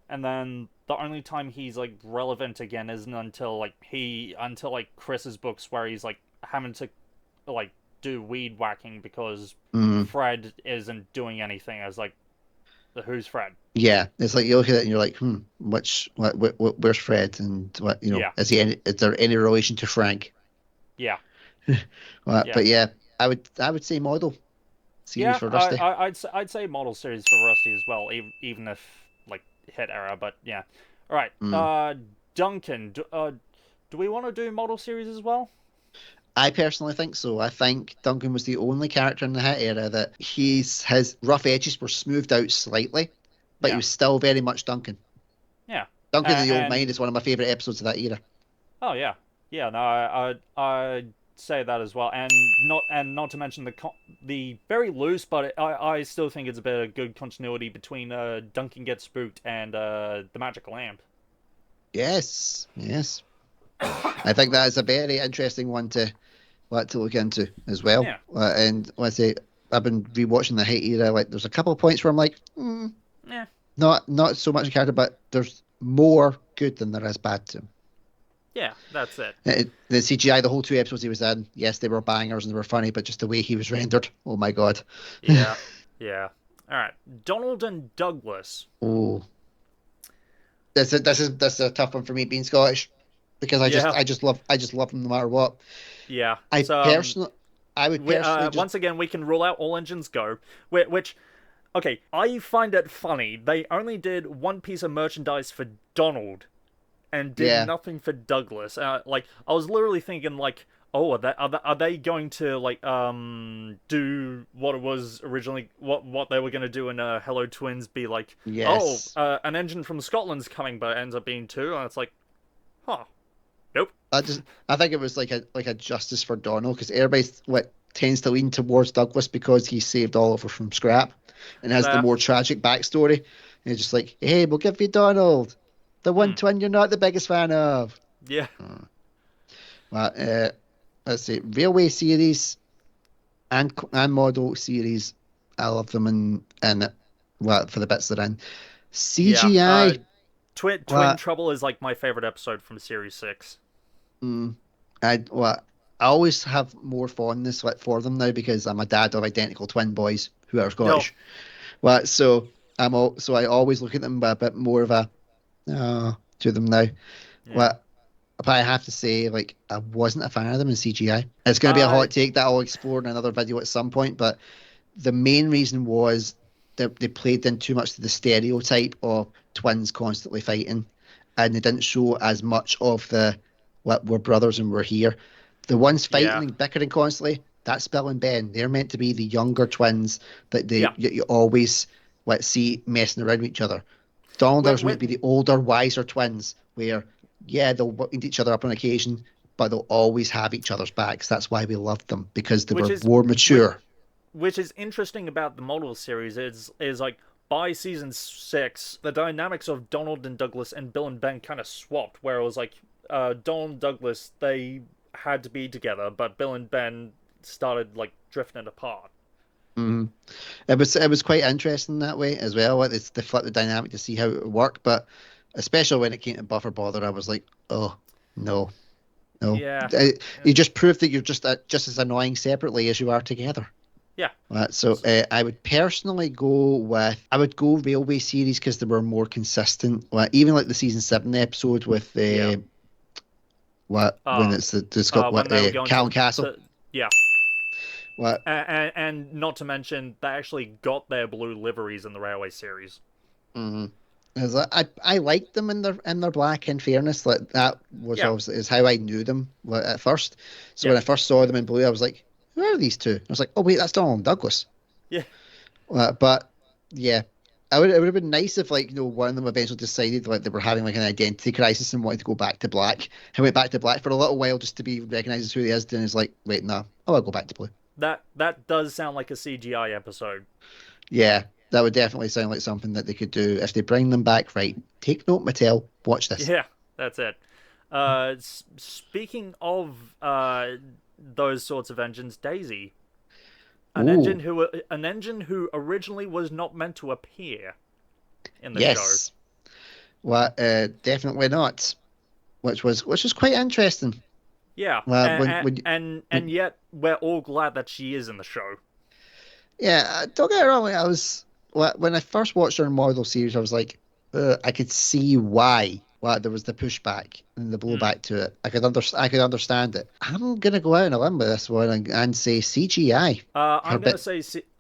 and then the only time he's like relevant again isn't until like Chris's books where he's like having to like do weed whacking because Mm, Fred isn't doing anything as like who's Fred? yeah, it's like you look at it and you're like, where's Fred, and Yeah, is there any relation to Frank? yeah, yeah, But yeah, I would say model series yeah. for Rusty. I'd say model series for Rusty as well, even if like hit era, but yeah. All right, Mm. Duncan. Do we want to do model series as well? I personally think so. I think Duncan was the only character in the hit era that his rough edges were smoothed out slightly, but he Yeah, was still very much Duncan. yeah. Duncan in the Old Mind And is one of my favorite episodes of that era. oh yeah, yeah. No, I'd say that as well, and not to mention the very loose, but I still think it's a bit of good continuity between Duncan Gets Spooked and the Magic Lamp. Yes, yes. I think that is a very interesting one to look into as well. Yeah, And when I say I've been rewatching the hate era, like there's a couple of points where I'm like, yeah, not so much a character, but there's more good than there is bad to him. yeah. That's it. The CGI, the whole two episodes he was in, yes, they were bangers and they were funny, but just the way he was rendered, oh my god. Yeah, yeah. All right, Donald and Douglas. Oh, this is a tough one for me being Scottish because Yeah, I just love him no matter what. yeah. I So personally I would personally just once again we can rule out All Engines Go, which okay, I find it funny. They only did one piece of merchandise for Donald, and did Yeah. nothing for Douglas. Like, I was literally thinking, like, oh, are they going to like do what it was originally, what they were going to do in Hello Twins, be like, oh, Yes. an engine from Scotland's coming, but it ends up being two, and it's like, huh, nope. I think it was like a justice for Donald, because everybody what tends to lean towards Douglas because he saved Oliver from scrap and has the Nah, more tragic backstory. And it's just like, hey, we'll give you Donald, the one twin you're not the biggest fan of. yeah, But let's see, railway series and model series, I love them in well, for the bits they're in. yeah. CGI, Twin what Trouble is like my favorite episode from Series 6. mm, what I always have more fondness for them now because I'm a dad of identical twin boys who are No, Scottish. What so so I always look at them with a bit more of a to them now. yeah. What but I have to say, like, I wasn't a fan of them in CGI. It's going to be a Uh, hot take that I'll explore in another video at some point, but the main reason was that they played in too much to the stereotype of twins constantly fighting, and they didn't show as much of the what we're brothers and we're here. The ones fighting yeah, and bickering constantly, that's Bill and Ben. They're meant to be the younger twins that yeah. you always see messing around with each other. Donald Wait, is meant wait, to be the older, wiser twins, where yeah, they'll beat each other up on occasion, but they'll always have each other's backs. That's why we loved them, because they which were is more which, mature. which is interesting about the model series is like, by season 6, the dynamics of Donald and Douglas and Bill and Ben kind of swapped, where it was like, Donald and Douglas, they had to be together, but Bill and Ben started like drifting apart. hmm It was quite interesting that way as well. It's they flip the dynamic to see how it would work, but especially when it came to Buffer Bother, I was like, oh no, no. Yeah, You just proved that you're just as annoying separately as you are together. yeah, So I would personally I would go Railway series because they were more consistent. Even like the season 7 episode with yeah. when it's the Scott When they were going Callan Castle. yeah, What and not to mention they actually got their blue liveries in the Railway series. hmm I liked them in their black. In fairness, like that was Yeah, obviously is how I knew them at first. So yeah, when I first saw them in blue, I was like, "Who are these two?" I was like, "Oh wait, that's Donald and Douglas." yeah. But yeah, it would have been nice if like one of them eventually decided like they were having like an identity crisis and wanted to go back to black. I went back to black for a little while just to be recognized as who he is. Then is like, wait, no, I'll go back to blue. That does sound like a CGI episode. Yeah, that would definitely sound like something that they could do if they bring them back. Right, take note, Mattel. Watch this. Yeah, that's it. Speaking of those sorts of engines, Daisy, Ooh, an engine who originally was not meant to appear in the show. yes. Well, definitely not. Which was quite interesting. Yeah, Well, and yet we're all glad that she is in the show. yeah, don't get me wrong. When I first watched her model series, I was like, I could see why. Why there was the pushback and the Hmm. blowback to it. I could understand it. I'm gonna go out on a limb with this one and say CGI. Her bit.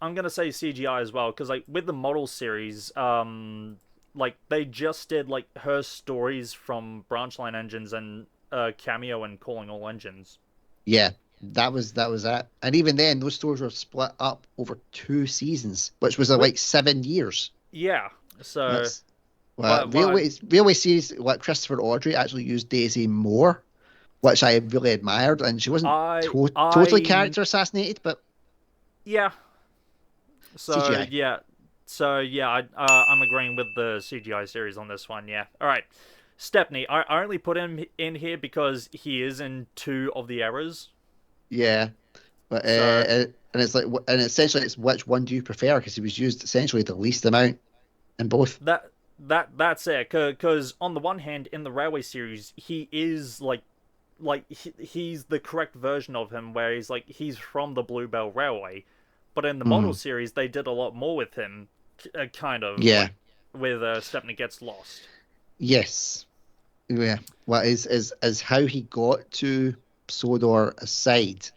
I'm gonna say CGI as well, because like with the model series, like they just did like her stories from Branchline Engines and Cameo and Calling All Engines. Yeah, that was it. And even then, those stories were split up over 2 seasons, which was What? like 7 years. Yeah. So, That's but Railway series. What Christopher Audrey actually used Daisy more, which I really admired, and she wasn't totally I character assassinated, but yeah. So CGI. yeah. I'm agreeing with the CGI series on this one. Yeah. All right. Stepney, I only put him in here because he is in two of the errors. Yeah, but So and it's like and essentially it's which one do you prefer? Because he was used essentially the least amount in both. that's it. Because on the one hand, in the Railway series, he is he's the correct version of him, where he's from the Bluebell Railway. But in the model Mm, series, they did a lot more with him, kind of yeah. like with Stepney Gets Lost. Yes. Yeah. What is how he got to Sodor aside.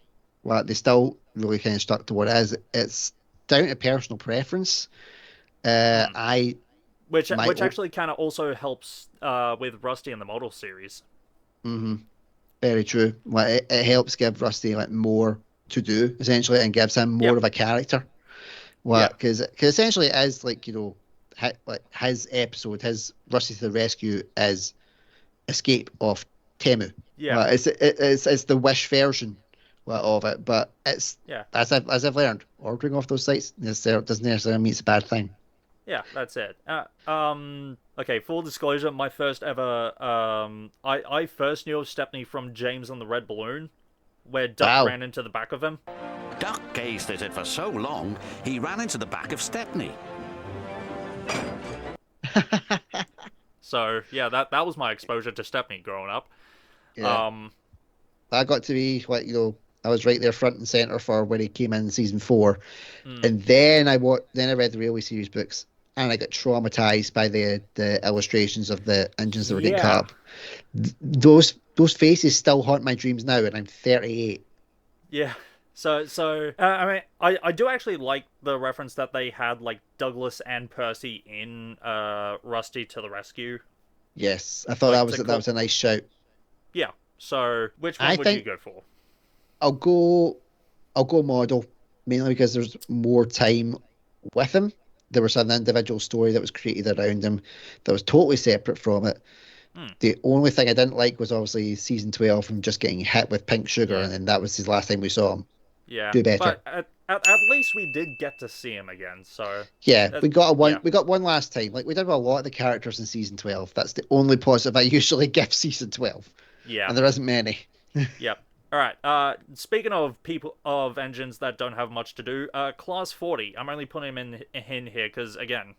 Well, they still really kind of stuck to what it is. It's down to personal preference. Hmm. I Which my actually kind of also helps with Rusty in the model series. Mm-hmm. Very true. Well, it helps give Rusty like more to do essentially, and gives him more Yep. of a character. Yeah. Because essentially it is like like his episode, his Rusty to the rescue is escape of Temu. Yeah. Well, it's the Wish version of it, but it's Yeah. as I've learned, ordering off those sites doesn't necessarily mean it's a bad thing. Yeah, that's it. Okay, full disclosure, my first ever, I first knew of Stepney from James and the Red Balloon, where Duck Wow. ran into the back of him. Duck gazed at it for so long, he ran into the back of Stepney. So, yeah, that was my exposure to Stepney growing up. Yeah. I got to be like, I was right there front and center for when he came in season 4, and then I read the Railway series books, and I got traumatized by the illustrations of the engines that were getting cut up. Those faces still haunt my dreams now, and I'm 38. Yeah. So I mean, I do actually like the reference that they had like Douglas and Percy in Rusty to the Rescue. Yes, I thought Like, that was a nice shout. Yeah. So which one would you go for? I'll go model, mainly because there's more time with him. There was an individual story that was created around him that was totally separate from it. The only thing I didn't like was obviously season 12 from just getting hit with pink sugar, and then that was his last time we saw him. Yeah, do better. But at least we did get to see him again. So yeah, we got one last time. Like we did with a lot of the characters in season 12. That's the only positive I usually give season 12. Yeah, and there isn't many. Yep. All right. Speaking of engines that don't have much to do, Class 40. I'm only putting him in here because again,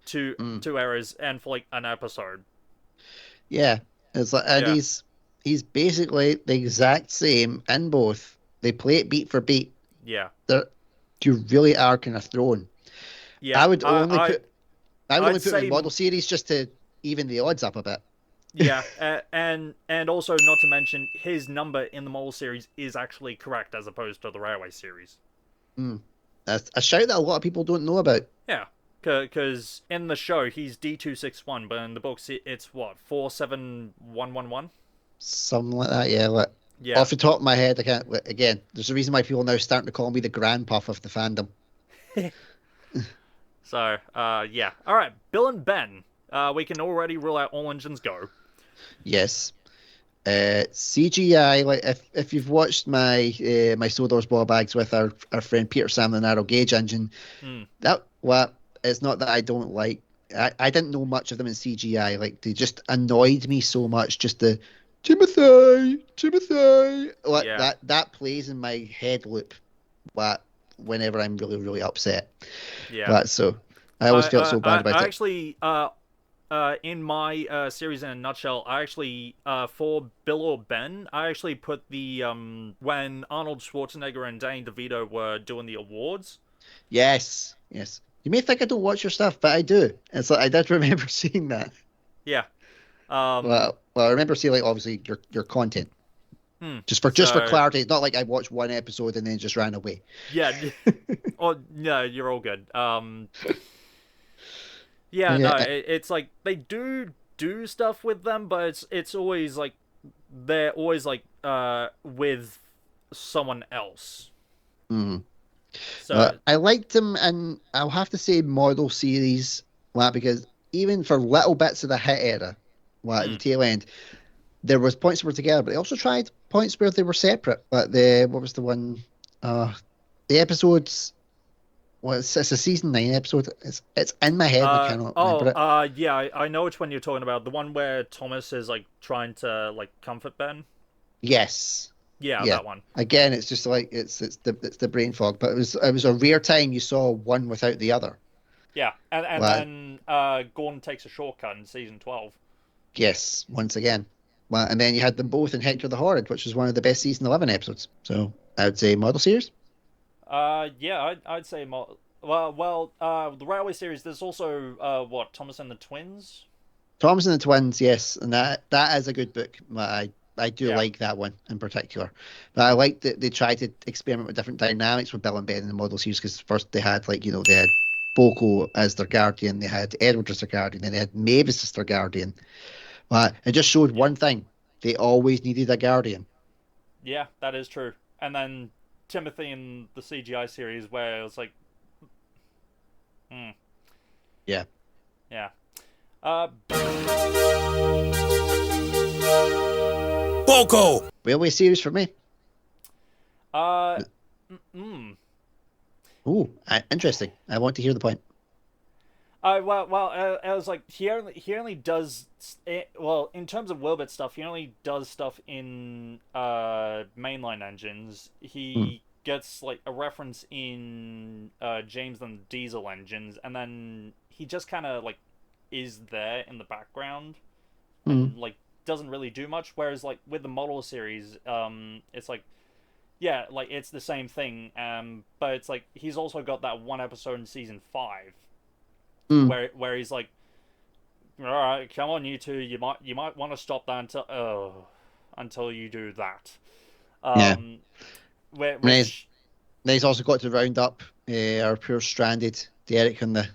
two errors and for like an episode. Yeah, it's like and he's basically the exact same in both. They play it beat for beat. Yeah. You really are kind of thrown. Yeah. I would only put him in the model series just to even the odds up a bit. Yeah, and also not to mention his number in the model series is actually correct as opposed to the railway series. That's a shout that a lot of people don't know about. Yeah, because in the show he's D261, but in the books it's what 47111. Something like that. Yeah. Yeah. Off the top of my head, I can't. Again, there's a reason why people are now starting to call me the grandpuff of the fandom. So, yeah. All right, Bill and Ben. We can already rule out all engines go. Yes. CGI, like if you've watched my my Sodor's Ball Bags with our friend Peter Sam, the narrow gauge engine, it's not that I don't like. I didn't know much of them in CGI. Like they just annoyed me so much. Just the Timothy. That plays in my head loop. Whenever I'm really really upset. Yeah. So I always felt so bad about it. Actually, in my series in a nutshell, I actually for Bill or Ben, I actually put the when Arnold Schwarzenegger and Danny DeVito were doing the awards. Yes. You may think I don't watch your stuff, but I do. It's like I did remember seeing that. Yeah. Well, I remember seeing like obviously your content. Just for clarity, it's not like I watched one episode and then just ran away. Yeah. Oh no, you're all good. Yeah, no, it's like they do stuff with them, but it's always like they're always like with someone else. So I liked them, and I'll have to say model series, because even for little bits of the hit era, at the tail end, there was points where they were together, but they also tried points where they were separate. But what was the one? The episodes. Well, it's a season 9 episode. It's in my head. I cannot remember it. Yeah, I know which one you're talking about. The one where Thomas is like trying to like comfort Ben. Yes. Yeah, that one. Again, it's just like it's the brain fog. But it was a rare time you saw one without the other. Yeah, and then Gordon takes a shortcut in season 12. Yes, once again. Well, and then you had them both in Hector the Horrid, which was one of the best season 11 episodes. So I would say model series. Yeah, I'd say the Railway series. There's also Thomas and the Twins. Thomas and the Twins, yes, and that is a good book. I do like that one in particular. But I like that they tried to experiment with different dynamics with Bill and Ben in the model series because first they had they had BoCo as their guardian, they had Edward as their guardian, and they had Mavis as their guardian. But it just showed one thing: they always needed a guardian. Yeah, that is true. And then Timothy in the CGI series, where it was like, Yeah. yeah. BoCo! Railway series for me. Uh, Ooh, interesting. I want to hear the point. I was like, he only does well in terms of Wilbert stuff. He only does stuff in mainline engines. He gets like a reference in James and the Diesel engines, and then he just kind of like is there in the background and like doesn't really do much. Whereas like with the model series, it's like, yeah, like it's the same thing. But it's like he's also got that one episode in season 5. Where he's like, all right, come on, you two, you might want to stop that until you do that. Which then he's also got to round up our poor stranded Derek on the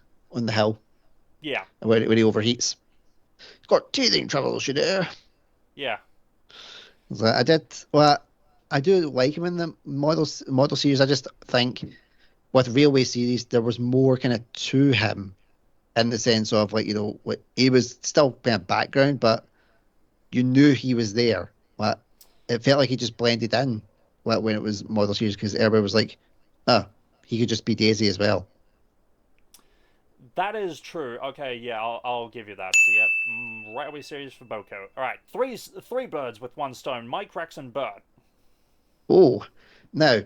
hill. Yeah. Where he overheats. He's got teething troubles, you know. Yeah. I do like him in the model series. I just think with Railway series there was more kind of to him. In the sense of, like, you know, he was still kind of background, but you knew he was there. But it felt like he just blended in when it was model series, because everybody was like, oh, he could just be Daisy as well. That is true. Okay, yeah, I'll give you that. So, yeah, Railway series for BoCo. All right, three birds with one stone. Mike, Rex, and Bert. Oh, now,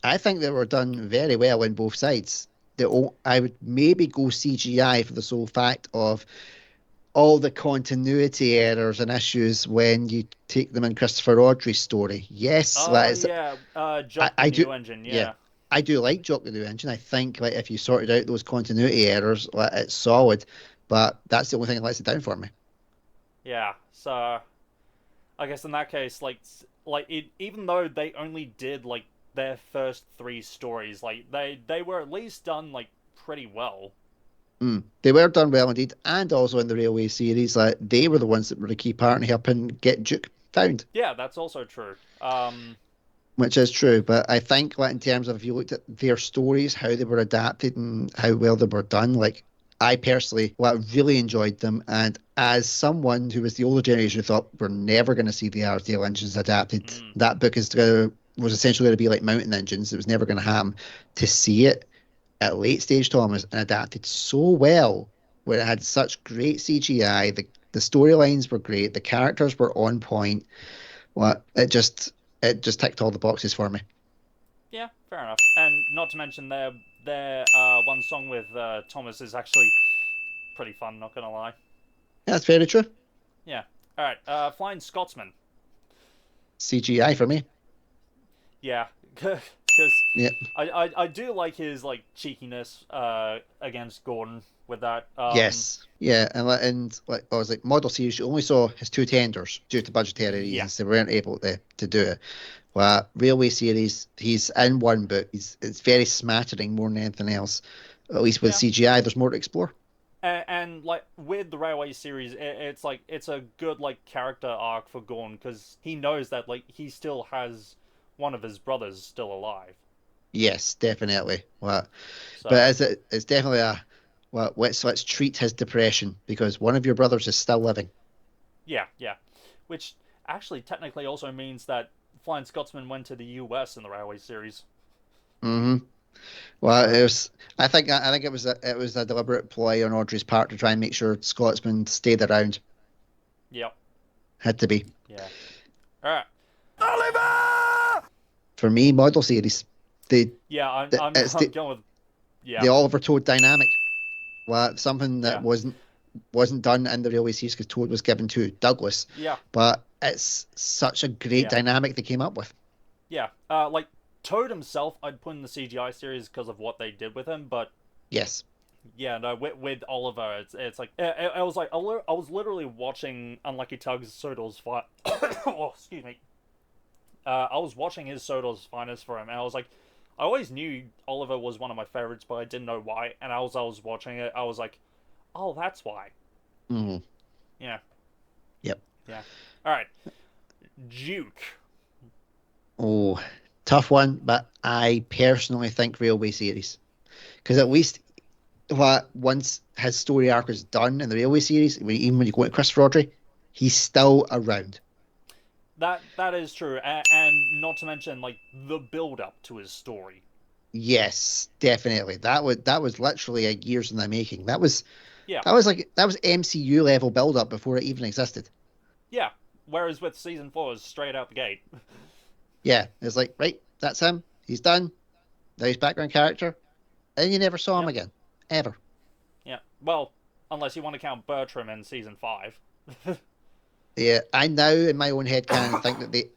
I think they were done very well on both sides. I would maybe go CGI for the sole fact of all the continuity errors and issues when you take them in Christopher Audrey's story. Yes, that is. Jock the new engine. Yeah. I do like Jock the new engine. I think, like, if you sorted out those continuity errors, like, it's solid. But that's the only thing that lets it down for me. Yeah. So, I guess in that case, even though they only did like their first 3 stories, like they were at least done like pretty well. They were done well indeed, and also in the Railway series, like, they were the ones that were the key part in helping get Duke found. Yeah, that's also true. Which is true, but I think, like, in terms of, if you looked at their stories, how they were adapted and how well they were done, like, I personally, really enjoyed them. And as someone who was the older generation who thought we're never going to see the RTL engines adapted, that book was essentially going to be like Mountain Engines. It was never going to happen. To see it at late stage, Thomas, and adapted so well, where it had such great CGI, the storylines were great, the characters were on point. Well, it just ticked all the boxes for me. Yeah, fair enough. And not to mention their one song with Thomas is actually pretty fun, not gonna lie. That's very true. Yeah. Alright, Flying Scotsman. CGI for me. Yeah. Because I do like his like cheekiness against Gordon with that. Yes. Yeah, and like I was like, model series, you only saw his 2 tenders due to budgetary reasons. They weren't able to do it. Well, Railway series, he's in one book. It's very smattering more than anything else. At least with CGI, there's more to explore. And like with the Railway series, it's like it's a good like character arc for Gordon, because he knows that like he still has one of his brothers still alive. Yes, definitely. But it's definitely let's treat his depression, because one of your brothers is still living. Yeah. Which actually technically also means that Flying Scotsman went to the US in the Railway series. Well, I think it was a deliberate ploy on Audrey's part to try and make sure Scotsman stayed around. Yep. Had to be. Yeah. All right. Oliver! For me, model series. I'm going with the Oliver Toad dynamic. Well, something that wasn't done in the Railway series, because Toad was given to Douglas. Yeah. But it's such a great dynamic they came up with. Yeah. Like Toad himself, I'd put in the CGI series because of what they did with him, but yes. Yeah, no, with Oliver, it's like I was like I was literally watching Unlucky Tug's Sodal's fight. Oh, excuse me. I was watching his Sodal's finest for him, and I was like, I always knew Oliver was one of my favorites, but I didn't know why. And as I was watching it, I was like, oh, that's why. Mm. Yeah. Yep. Yeah. All right. Duke. Oh, tough one, but I personally think Railway series. Because at least once his story arc is done in the Railway series, even when you go to Chris Rodri, he's still around. That is true, and not to mention like the build up to his story. Yes, definitely. That was literally a years in the making. That was Yeah. MCU level build up before it even existed. Yeah. Whereas with season 4, it's straight out the gate. Yeah, it's like, right, that's him. He's done. Now he's background character, and you never saw him Yep. again, ever. Yeah. Well, unless you want to count Bertram in season 5. Yeah, I now in my own head can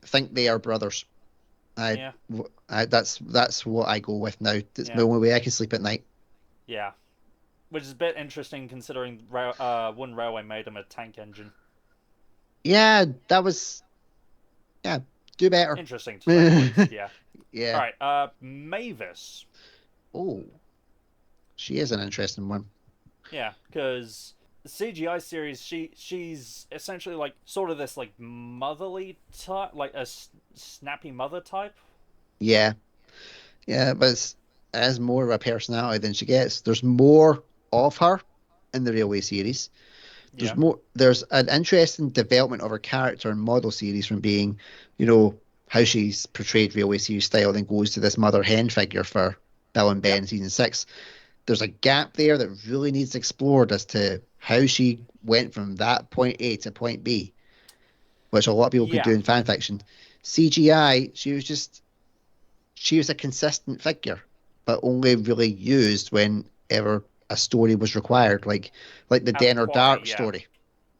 think they are brothers. I, Yeah. that's what I go with now. It's Yeah. the only way I can sleep at night. Yeah. Which is a bit interesting considering Wooden Railway made him a tank engine. Yeah, that was do better. Interesting to say the least. Yeah. Yeah. All right. Mavis. Oh, she is an interesting one. Yeah, because CGI series, she's essentially like sort of this like motherly type, like a snappy mother type. Yeah, yeah, but it's as more of a personality than she gets. There's more of her in the Railway series. Yeah. There's an interesting development of her character and model series from being, how she's portrayed Railway series style, then goes to this mother hen figure for Bill and Ben Yep. in season 6. There's a gap there that really needs explored as to how she went from that point A to point B, which a lot of people could do Yeah. in fan fiction. CGI, she was a consistent figure, but only really used whenever a story was required, like the At the Den or quarry. Dart Yeah. story.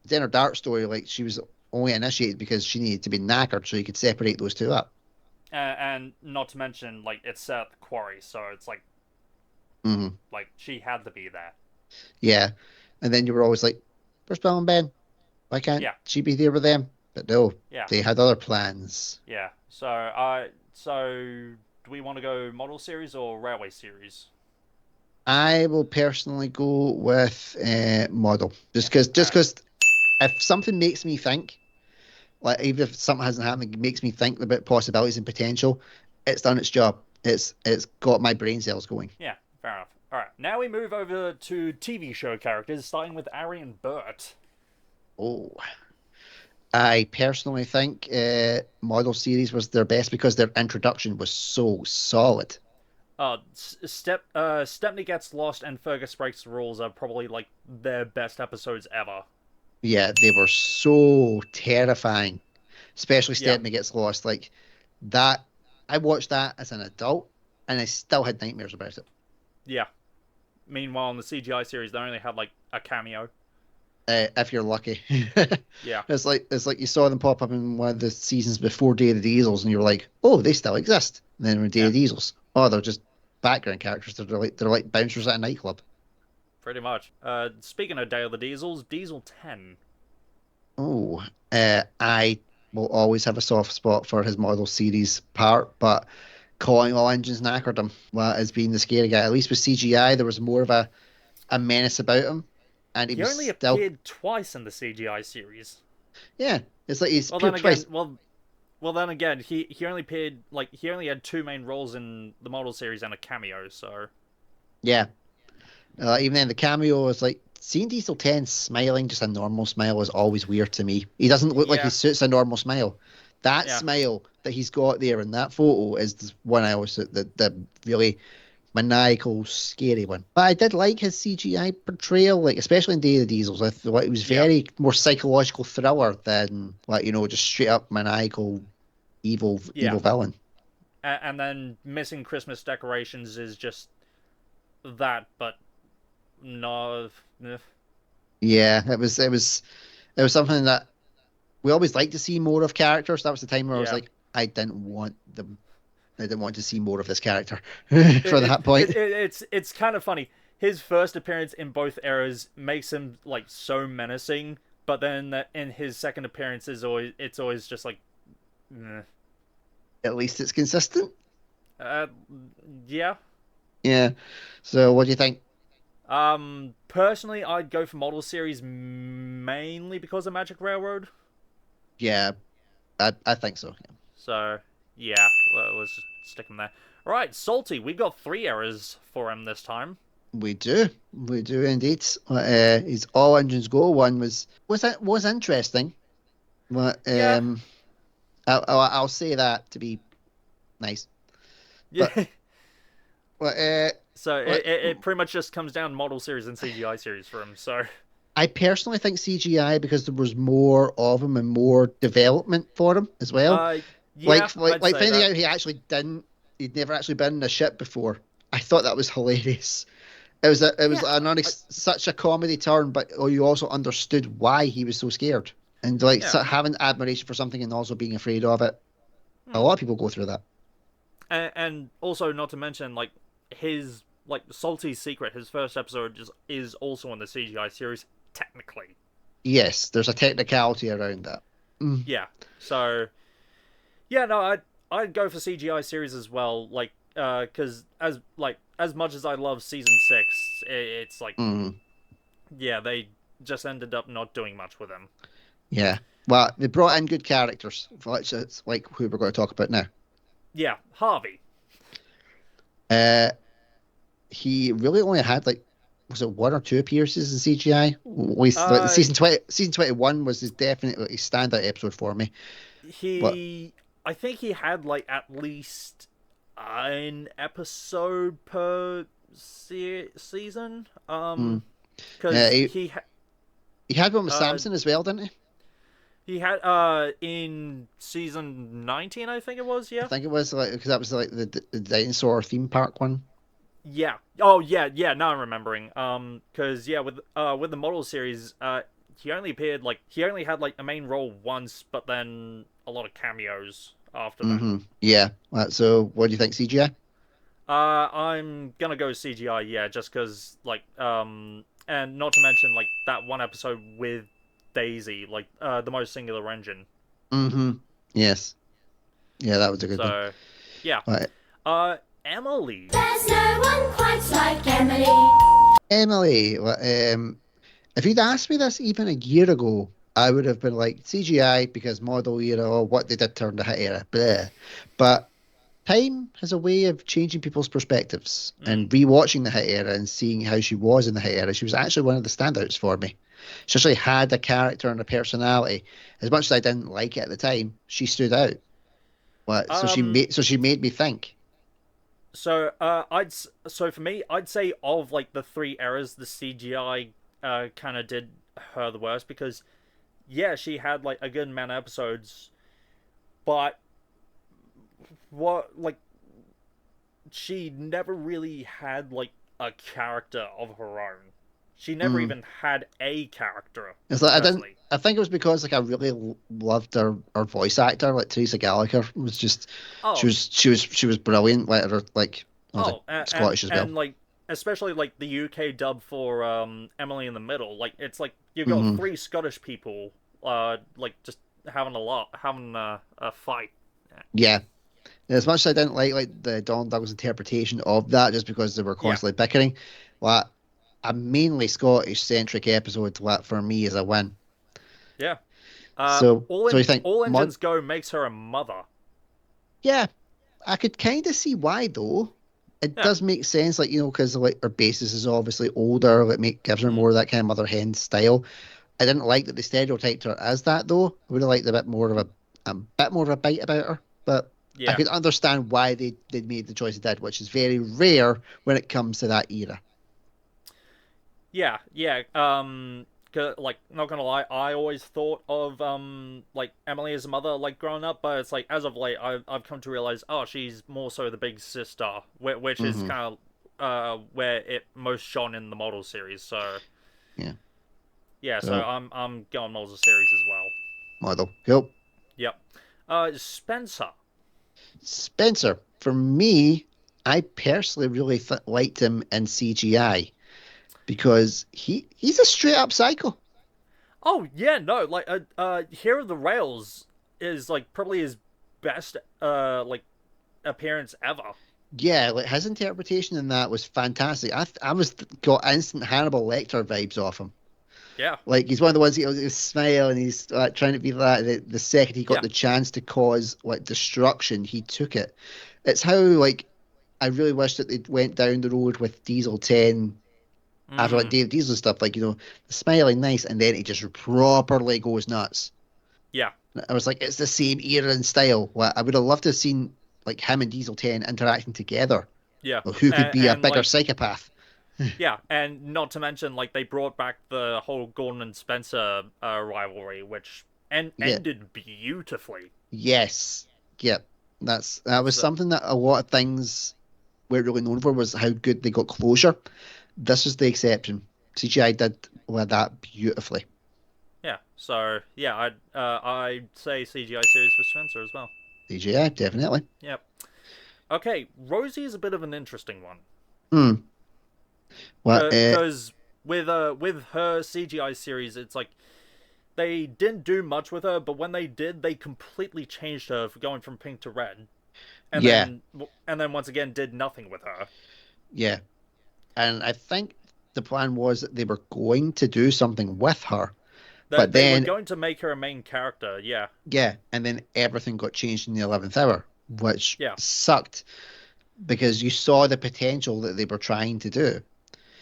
The Den or Dart story, like she was only initiated because she needed to be knackered so you could separate those two up. And not to mention like it's at the quarry, so it's like Hmm. she had to be there. Yeah, and then you were always like, "Where's Bill and Ben? Why can't Yeah. she be there with them?" But no, Yeah. they had other plans. Yeah. So do we want to go model series or railway series? I will personally go with model, just because Alright. if something makes me think, like even if something hasn't happened, it makes me think about possibilities and potential. It's done its job. It's got my brain cells going. Yeah, fair enough. Alright, now we move over to TV show characters, starting with Arry and Bert. Oh, I personally think model series was their best because their introduction was so solid. Stepney Gets Lost and Fergus Breaks the Rules are probably like their best episodes ever. Yeah, they were so terrifying, especially Yeah, Stepney Gets Lost. Like that, I watched that as an adult, and I still had nightmares about it. yeah. Meanwhile, in the CGI series, they only had like a cameo. If you're lucky. Yeah, It's like you saw them pop up in one of the seasons before Day of the Diesels, and you were like, "Oh, they still exist." And then when Day yeah, of the Diesels, oh, they're just background characters. They're like bouncers at a nightclub. pretty much. Speaking of Day of the Diesels, Diesel 10. Oh, I will always have a soft spot for his model series part, but calling all engines knackered him as being the scary guy. At least with CGI, there was more of a menace about him, and he He was only still, appeared twice in the CGI series. yeah. It's like he's Well, appeared then again, twice. then again, he only appeared he only had two main roles in the model series and a cameo. So Yeah, even then the cameo is like seeing Diesel 10 smiling, just a normal smile is always weird to me. He doesn't look like he yeah, suits a normal smile. That yeah, smile that he's got there in that photo is the one I always the really maniacal, scary one. But I did like his CGI portrayal, like especially in Day of the Diesels. I thought it was yeah, very more psychological thriller than just straight up maniacal evil yeah. villain. And then missing Christmas decorations is just that, but no. Yeah, it was something that we always like to see more of characters. That was the time where I was Yeah. like, I didn't want to see more of this character It, for it, that point. it's kind of funny. His first appearance in both eras makes him like so menacing, but then in his second appearance it's always just like, At least it's consistent. Uh, yeah. Yeah. So what do you think? Personally, I'd go for model series mainly because of Magic Railroad. Yeah, I think so. Yeah. So, yeah, let's just stick him there. Alright, Salty, we got 3 errors for him this time. We do indeed. His all engines go one was interesting, but Yeah. I'll say that to be nice. Yeah. But So, but it pretty much just comes down to model series and CGI series for him, so... I personally think CGI because there was more of him and more development for him as well. Yeah, I'd say Finding that. out he'd never actually been in a ship before. I thought that was hilarious. It was such a comedy turn, but you also understood why he was so scared and Yeah. having admiration for something and also being afraid of it. A lot of people go through that. And also, not to mention, like, his, like, Salty's Secret, his first episode is also in the CGI series, technically. Yes, there's a technicality around that. Mm. Yeah. So, yeah, no, I'd go for CGI series as well, like, because as much as I love season 6, it's like, Mm. yeah, they just ended up not doing much with him. Yeah. Well, they brought in good characters, which is like who we're going to talk about now. Yeah, Harvey. He really only had was it 1 or 2 appearances in CGI? Uh, Season 21 was definitely a standout episode for me. But I think he had like at least an episode per season. mm, Because yeah, he had one with uh, Samson as well, didn't he? he had in season 19, I think it was. I Yeah. think it was because that was like the dinosaur theme park one. Yeah. Oh, yeah, yeah. Now I'm remembering. Because yeah, with the model series, he only had like a main role once, but then a lot of cameos after that. Mm-hmm. Yeah. So, what do you think, CGI? I'm gonna go CGI, yeah, just because and not to mention like that one episode with Daisy, like the most singular engine. Mm-hmm. Yes. Yeah, that was a good one. So, yeah. Right. Emily. There's no one quite like Emily. Emily. If you'd asked me this even a year ago, I would have been like CGI because model era or what they did turn the hit era. Blah. But time has a way of changing people's perspectives. And rewatching the hit era and seeing how she was in the hit era, she was actually one of the standouts for me. She actually had a character and a personality. As much as I didn't like it at the time, she stood out. So she made me think. So for me, I'd say of like the 3 eras, the CGI kind of did her the worst because yeah, she had like a good amount of episodes, but she never really had like a character of her own. She never even had a character. It's like personally. I think it was because I really loved her voice actor, like Teresa Gallagher was just Oh. she was brilliant. Scottish as well. And like especially like the UK dub for Emily in the Middle, like it's like you've got 3 Scottish people like just having a fight. Yeah. As much as I didn't like the Don Douglas interpretation of that, just because they were constantly bickering, a mainly Scottish centric episode for me is a win. Yeah. So you think All Engines Go makes her a mother. Yeah, I could kind of see why though. It does make sense, because her basis is obviously older, gives her more of that kind of mother hen style. I didn't like that they stereotyped her as that though. I would have liked a bit more of a bite about her, but I could understand why they made the choice they did, which is very rare when it comes to that era. Yeah. Like, not gonna lie, I always thought of like Emily as a mother, like growing up, but it's like as of late, I've come to realize, she's more so the big sister, which is kind of where it most shone in the model series. So yeah. So I'm going model series as well. Model, cool. Yep. Spencer, for me, I personally really liked him in CGI. Because he's a straight up psycho. Oh yeah, no, like Hero the Rails is like probably his best like appearance ever. Yeah, like his interpretation in that was fantastic. I was got instant Hannibal Lecter vibes off him. Yeah, Like he's one of the ones he's smiling, he's trying to be that. The second he got yeah, the chance to cause like destruction, he took it. It's how like I really wish that they went down the road with Diesel 10 after like mm, Dave Diesel stuff, like smiling nice, and then he just properly goes nuts. yeah, I was like, it's the same era and style. Well, I would have loved to have seen like him and Diesel 10 interacting together. yeah, Well, who could be a and bigger like psychopath? yeah, and not to mention like they brought back the whole Gordon and Spencer rivalry, which Yeah. ended beautifully. Yes. Yep. That was So, something that a lot of things were really known for was how good they got closure. This was the exception. CGI did with that beautifully. yeah, so yeah, I'd say CGI series for Spencer as well. CGI, definitely. Yep. Okay, Rosie is a bit of an interesting one. Hmm. Well, Because with her CGI series, it's like they didn't do much with her, but when they did, they completely changed her for going from pink to red, and yeah, then once again did nothing with her. yeah. And I think the plan was that they were going to do something with her, but They were then going to make her a main character, yeah, yeah, and then everything got changed in the 11th hour, which yeah, sucked because you saw the potential that they were trying to do.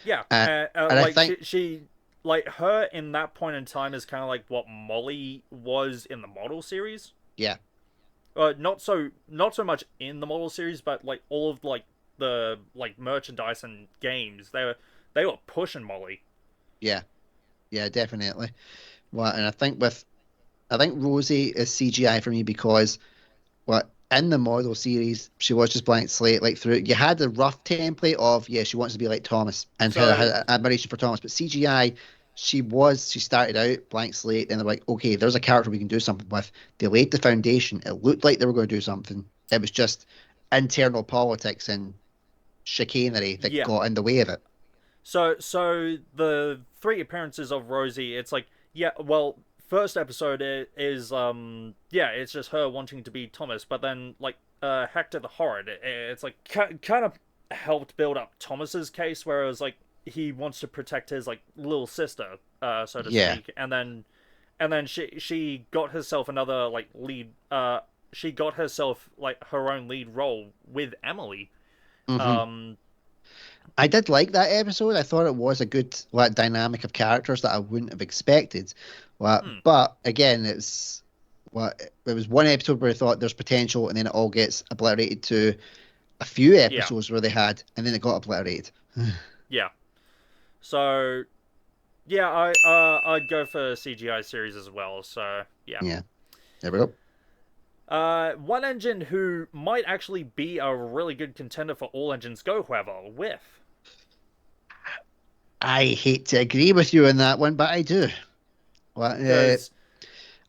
yeah. And I Like think she like her in that point in time is kind of like what Molly was in the model series. yeah, Not so much in the model series, but like all of like the like merchandise and games, they were pushing Molly. yeah, yeah, definitely. Well, and I think Rosie is CGI for me because what in the model series she was just blank slate like through you had the rough template of yeah she wants to be like Thomas and her So had admiration for Thomas, but CGI she started out blank slate and they're like okay there's a character we can do something with. They laid the foundation. It looked like they were going to do something. It was just internal politics and chicanery that yeah, got in the way of it. so the three appearances of Rosie, it's like yeah, well, first episode is yeah, it's just her wanting to be Thomas, but then like Hector the Horrid, it's like kind of helped build up Thomas's case, whereas like he wants to protect his like little sister, so to Yeah. speak, and then she got herself another like lead, she got herself like her own lead role with Emily. hmm Um, I did like that episode. I thought it was a good like dynamic of characters that I wouldn't have expected. hmm, But again, it was one episode where I thought there's potential, and then it all gets obliterated to a few yeah, episodes where they had, and then it got obliterated. yeah. So yeah, I'd go for CGI series as well. So yeah. Yeah, there we go. One engine who might actually be a really good contender for all engines go, however, Whiff. I hate to agree with you on that one, but I do. Well, Because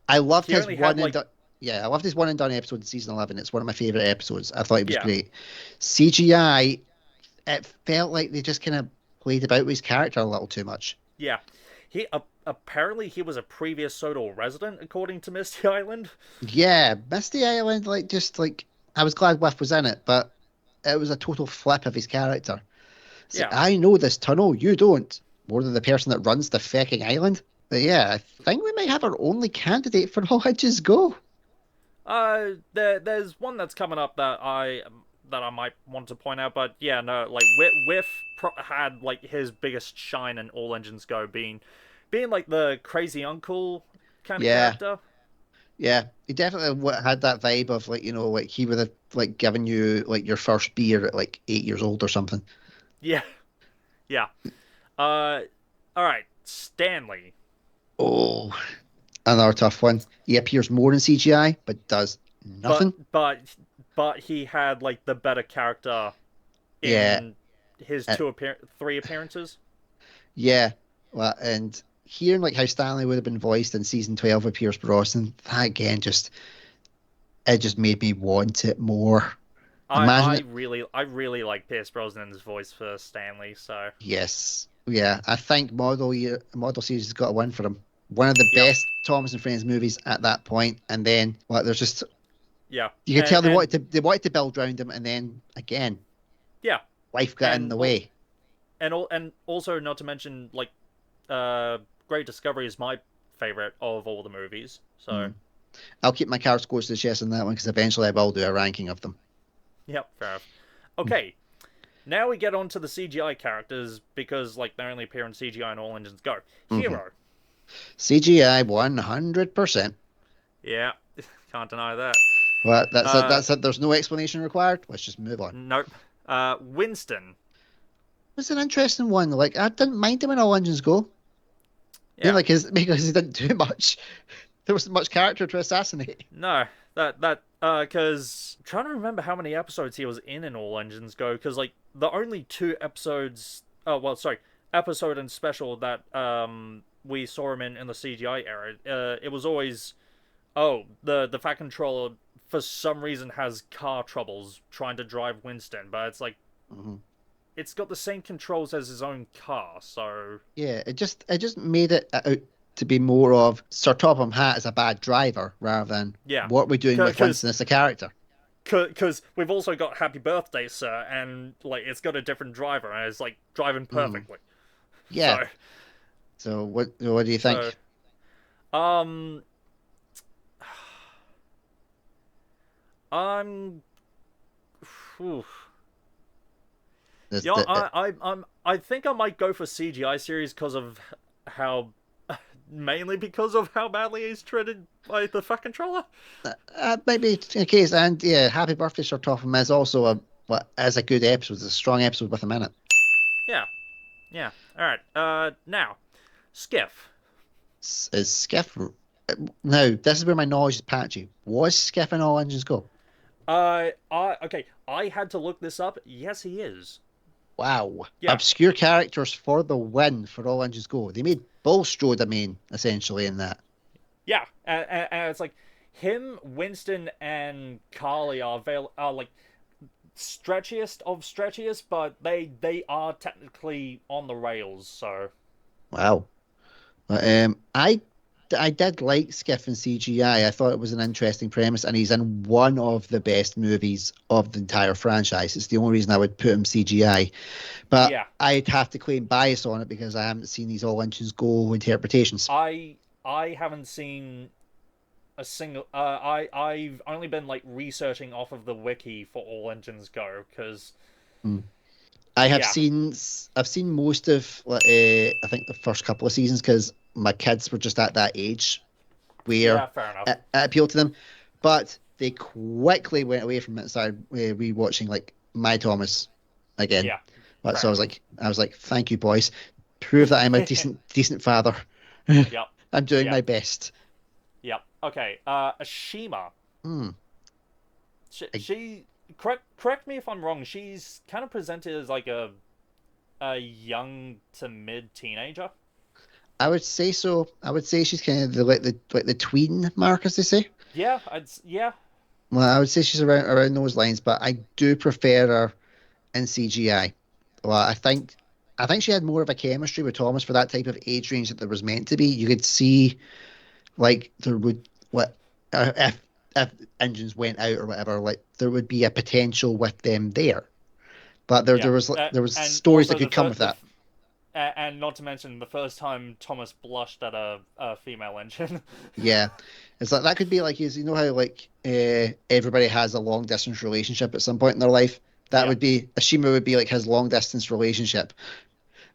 I loved he his only had one and like done. Yeah, I loved his one and done episode in season 11. It's one of my favorite episodes. I thought it was yeah, great. CGI, it felt like they just kind of played about with his character a little too much. yeah. He apparently he was a previous Sodor resident, according to Misty Island. Yeah, Misty Island, like just like I was glad Whiff was in it, but it was a total flip of his character. It's like Yeah. I know this tunnel, you don't. More than the person that runs the fecking island. But yeah, I think we might have our only candidate for all edges go. There's one that's coming up that I might want to point out, but yeah, no, like Whiff had like his biggest shine in All Engines Go, being like the crazy uncle kind of Yeah, character. yeah, he definitely had that vibe of like like he would have like given you like your first beer at like 8 years old or something. Yeah, yeah. Uh, all right, Stanley. Oh, another tough one. He appears more in CGI, but does but nothing. but but he had like the better character Yeah, in his uh, three appearances. yeah. Well, and hearing like how Stanley would have been voiced in season 12 of Pierce Brosnan, that again just made me want it more. Imagine it. I really like Pierce Brosnan's voice for Stanley. So Yes, yeah. I think model series has got a win for him. One of the yep, best Thomas and Friends movies at that point, and then there's just yeah, you could tell and they wanted to build around him, and then again Yeah. Life got in the way. And also, not to mention, like, Great Discovery is my favorite of all the movies. So, I'll keep my cards close to the chest on that one because eventually I will do a ranking of them. yep, fair enough. Okay, now we get on to the CGI characters because, like, they only appear in CGI and All Engines Go. Hiro. CGI 100%. Yeah, can't deny that. Well, that's it. There's no explanation required. Let's just move on. Nope. Winston. It's an interesting one. Like, I didn't mind him in All Engines Go. Yeah. Like because he didn't do much. There wasn't much character to assassinate. No, because trying to remember how many episodes he was in All Engines Go, because like the only two episodes, episode and special that we saw him in the CGI era, it was always, the Fat Controller for some reason has car troubles trying to drive Winston, but it's like, it's got the same controls as his own car, so yeah, it just made it out to be more of Sir Topham Hatt as a bad driver rather than what we're doing with Winston as a character. Because we've also got Happy Birthday, Sir, and like it's got a different driver, and it's like driving perfectly. Yeah. So what do you think? I'm I think I might go for CGI series because of mainly because of how badly he's treated by the Fat Controller. Maybe in a case, and yeah, Happy Birthday, Sir Topham is also a good episode. It's a strong episode with a minute. Yeah. All right. Now, Skiff. Is Skiff? Now, this is where my knowledge is patchy. Was Skiff in All Engines Go? Okay. I had to look this up. Yes, he is. Wow. Yeah. Obscure characters for the win for All Engines Go. They made Bulstrode a main, essentially, in that. Yeah, and it's like him, Winston, and Carly are like stretchiest of stretchiest, but they are technically on the rails. So. Wow. But, I did like Skiff in CGI. I thought it was an interesting premise, and he's in one of the best movies of the entire franchise. It's the only reason I would put him CGI. But I'd have to claim bias on it because I haven't seen these All Engines Go interpretations. I haven't seen a single. I've only been like researching off of the wiki for All Engines Go because. I have seen most of I think the first couple of seasons because my kids were just at that age where fair enough. it appealed to them, but they quickly went away from it and started rewatching like My Thomas again. Yeah. But so I was like, thank you, boys. Prove that I'm a decent father. Yep. I'm doing my best. Yep. Okay. Ashima. She correct me if I'm wrong. She's kind of presented as like a young to mid teenager. I would say so. I would say she's kind of the tween mark, as they say. Yeah. Well, I would say she's around those lines, but I do prefer her in CGI. Well, I think she had more of a chemistry with Thomas for that type of age range that there was meant to be. You could see, like, there would if engines went out or whatever, like there would be a potential with them there. But there was stories that could come with that. And not to mention the first time Thomas blushed at a female engine. Yeah, it's like that could be like you know how like everybody has a long distance relationship at some point in their life. That would be Ashima would be like his long distance relationship.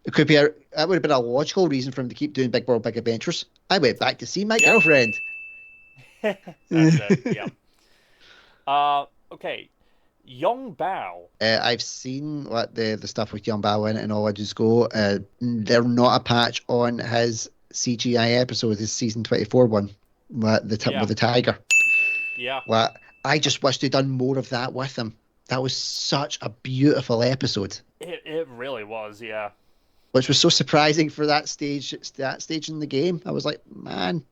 It could be that would have been a logical reason for him to keep doing Big World Big Adventures. I went back to see my girlfriend. That's it. Yeah. Okay. Yong Bao. I've seen the stuff with Yong Bao in it and all. I just go. They're not a patch on his CGI episode, his season 24 one, with the tiger. Yeah. Well, I just wish they'd done more of that with him. That was such a beautiful episode. It really was, yeah. Which was so surprising for that stage in the game. I was like, man,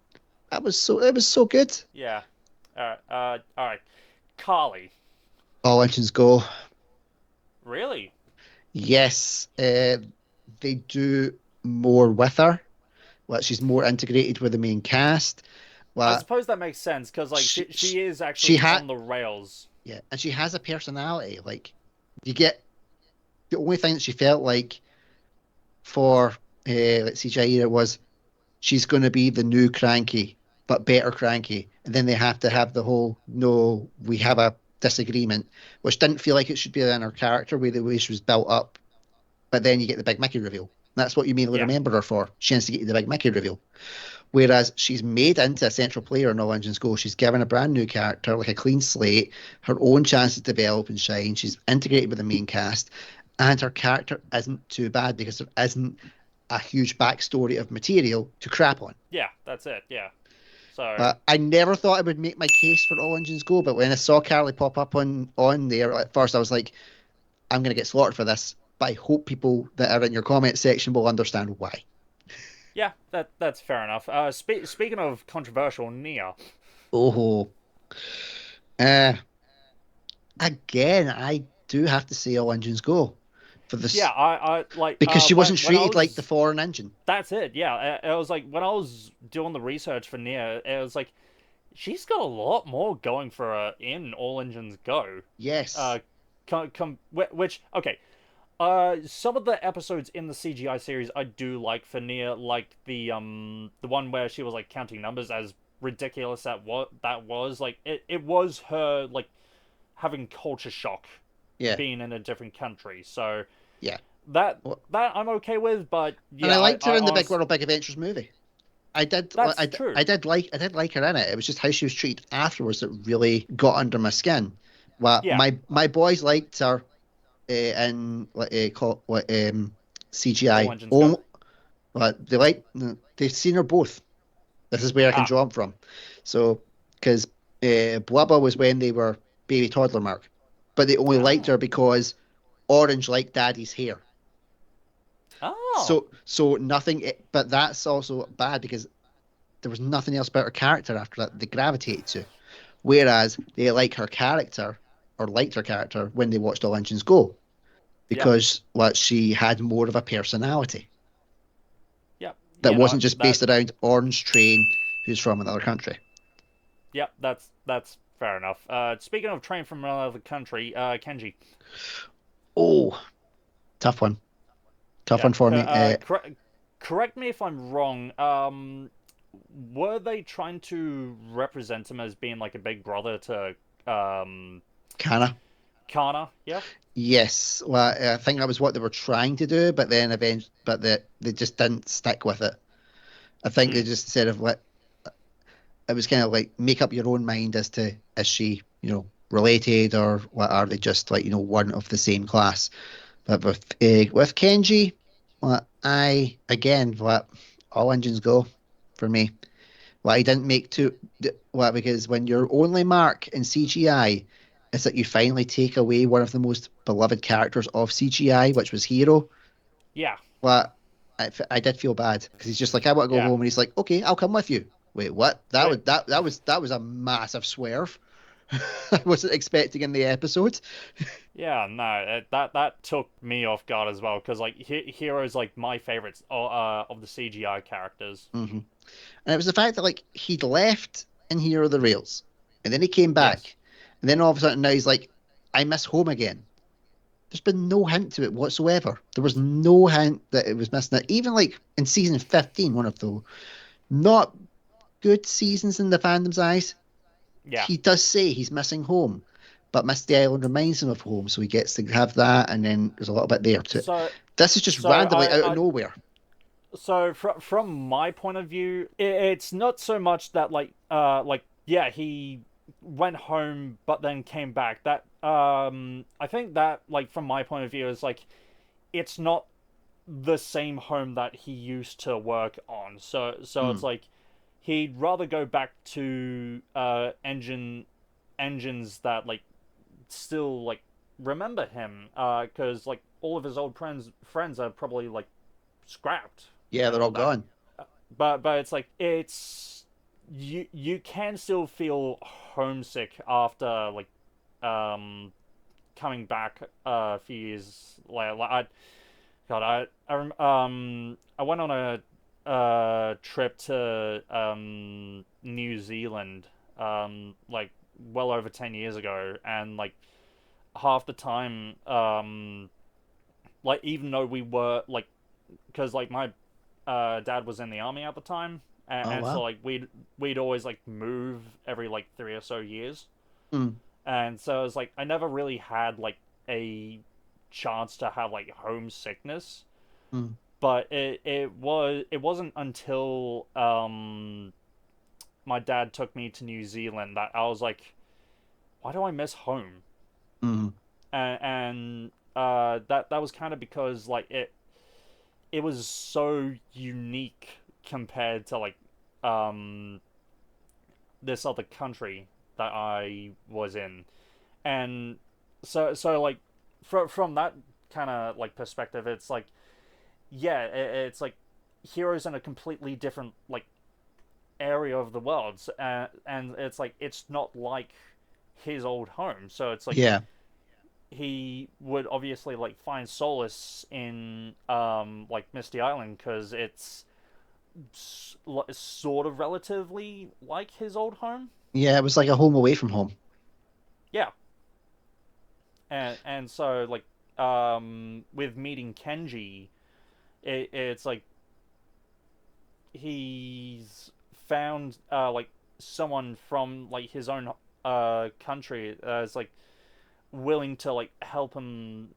it was so good. Yeah. All right. Carly. All Engines Go. Really? Yes, they do more with her. Well, she's more integrated with the main cast. Well, I suppose that makes sense because like she is actually on the rails. Yeah, and she has a personality. Like you get the only thing that she felt like for let's see, Jaira was she's going to be the new Cranky, but better Cranky. And then they have to have the whole, no, we have a disagreement, which didn't feel like it should be in her character, the way she was built up. But then you get the big Mickey reveal. That's what you mainly remember her for. She has to get you the big Mickey reveal. Whereas she's made into a central player in All Engines Go. She's given a brand new character, like a clean slate, her own chance to develop and shine. She's integrated with the main cast. And her character isn't too bad because there isn't a huge backstory of material to crap on. Yeah, that's it. Yeah. So I never thought I would make my case for All Engines Go, but when I saw Carly pop up on there, at first I was like, I'm going to get slaughtered for this, but I hope people that are in your comment section will understand why. Yeah, that's fair enough. Speaking of controversial, Nia. Oh, again, I do have to say All Engines Go for this. Yeah, I like because she wasn't when I treated like was- the foreign engine. That's it. Yeah, it was like when I was doing the research for Nia, it was like she's got a lot more going for her in All Engines Go. Yes. Which okay. Some of the episodes in the CGI series I do like for Nia, like the one where she was like counting numbers, as ridiculous that was. Like it was her like having culture shock, Yeah. being in a different country. So Yeah. that I'm okay with, but yeah, And I liked her in the Big honest- World Big Adventures movie. I did. That's true. I did like her in it. It was just how she was treated afterwards that really got under my skin. Well, Yeah. my boys liked her in CGI. All Engines Go. They've seen her both. This is where I can draw them from. So, because Blubber was when they were baby toddler mark, but they only liked her because Orange liked Daddy's hair. Oh. So nothing, but that's also bad because there was nothing else about her character after that they gravitated to. Whereas they liked her character when they watched All Engines Go, because she had more of a personality that wasn't just based around Orange Train, who's from another country. Yep, that's fair enough. Speaking of train from another country, Kenji. Oh, tough one. Tough one for me. Correct me if I'm wrong. Were they trying to represent him as being like a big brother to Kana? Yeah. Yes. Well, I think that was what they were trying to do, but then they just didn't stick with it. I think they just said of what it was kind of like make up your own mind as to is she related or what, are they just like one of the same class. But with Kenji, well, All Engines Go for me. Well, I didn't make because when your only mark in CGI is that you finally take away one of the most beloved characters of CGI, which was Hiro. Yeah. Well, I did feel bad because he's just like, I want to go home, and he's like, okay, I'll come with you. Wait, what? That was a massive swerve. I wasn't expecting in the episode. Yeah, no, that took me off guard as well, because like Hiro's like my favorite of the CGI characters. Mm-hmm. And it was the fact that like he'd left in Hero the Rails, and then he came back, and then all of a sudden now he's like, I miss home again. There's been no hint to it whatsoever. There was no hint that it was missing it. Even like in season 15, one of the not good seasons in the fandom's eyes. Yeah. He does say he's missing home, but Misty Island reminds him of home, so he gets to have that, and then there's a little bit there too. So this is just randomly out of nowhere. So from my point of view, it's not so much that he went home but then came back. That I think that like from my point of view is like it's not the same home that he used to work on. So it's like he'd rather go back to engines that like still like remember him, because like all of his old friends are probably like scrapped. Yeah, they're all gone. But it's like you can still feel homesick after like coming back a few years later. Like I went on a trip to New Zealand like well over 10 years ago, and like half the time like even though we were like, because like my dad was in the army at the time, Oh, and so wow. like we'd always like move every like 3 or so years, Mm, and so it was like I never really had like a chance to have like homesickness. mm, But it wasn't until my dad took me to New Zealand that I was like, why do I miss home? mm. And that was kind of because like it was so unique compared to like um this other country that I was in. And so like from that kind of like perspective, it's like yeah, it's like Heroes in a completely different like area of the world, and it's like it's not like his old home. So it's like Yeah. he would obviously like find solace in like Misty Island because it's sort of relatively like his old home. Yeah, it was like a home away from home. Yeah, and so like with meeting Kenji, it's like he's found like someone from like his own country that's like willing to like help him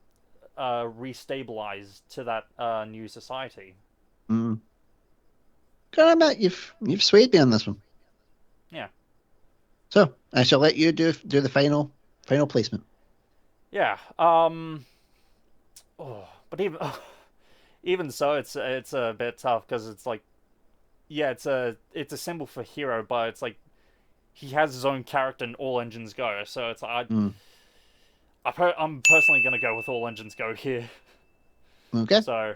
restabilize to that new society. Mm. Gotta admit, you've swayed me on this one. Yeah, So I shall let you do the final placement. yeah. Oh, but even even so, it's a bit tough because it's like yeah, it's a symbol for Hero, but it's like he has his own character and all engines go. So it's like Mm. I'm personally gonna go with all engines go here. Okay. So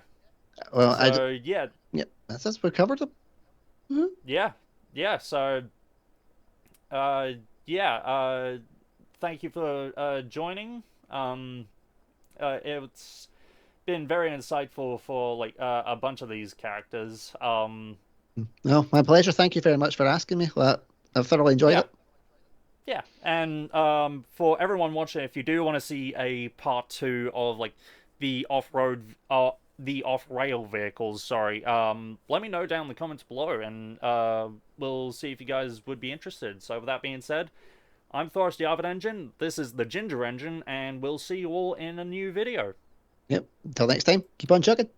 Well, yeah, yeah, that's us. We covered them. Mhm. yeah, yeah. So uh yeah, thank you for joining. It's been very insightful for like a bunch of these characters. No, my pleasure. Thank you very much for asking me. Well, I've thoroughly enjoyed Yeah, it. yeah, and for everyone watching, if you do want to see a part two of like the the off-rail vehicles, sorry, let me know down in the comments below, and we'll see if you guys would be interested. So with that being said, I'm Thor's the Arvid Engine. This is the Ginger Engine, and we'll see you all in a new video. Yep. Until next time, keep on chugging.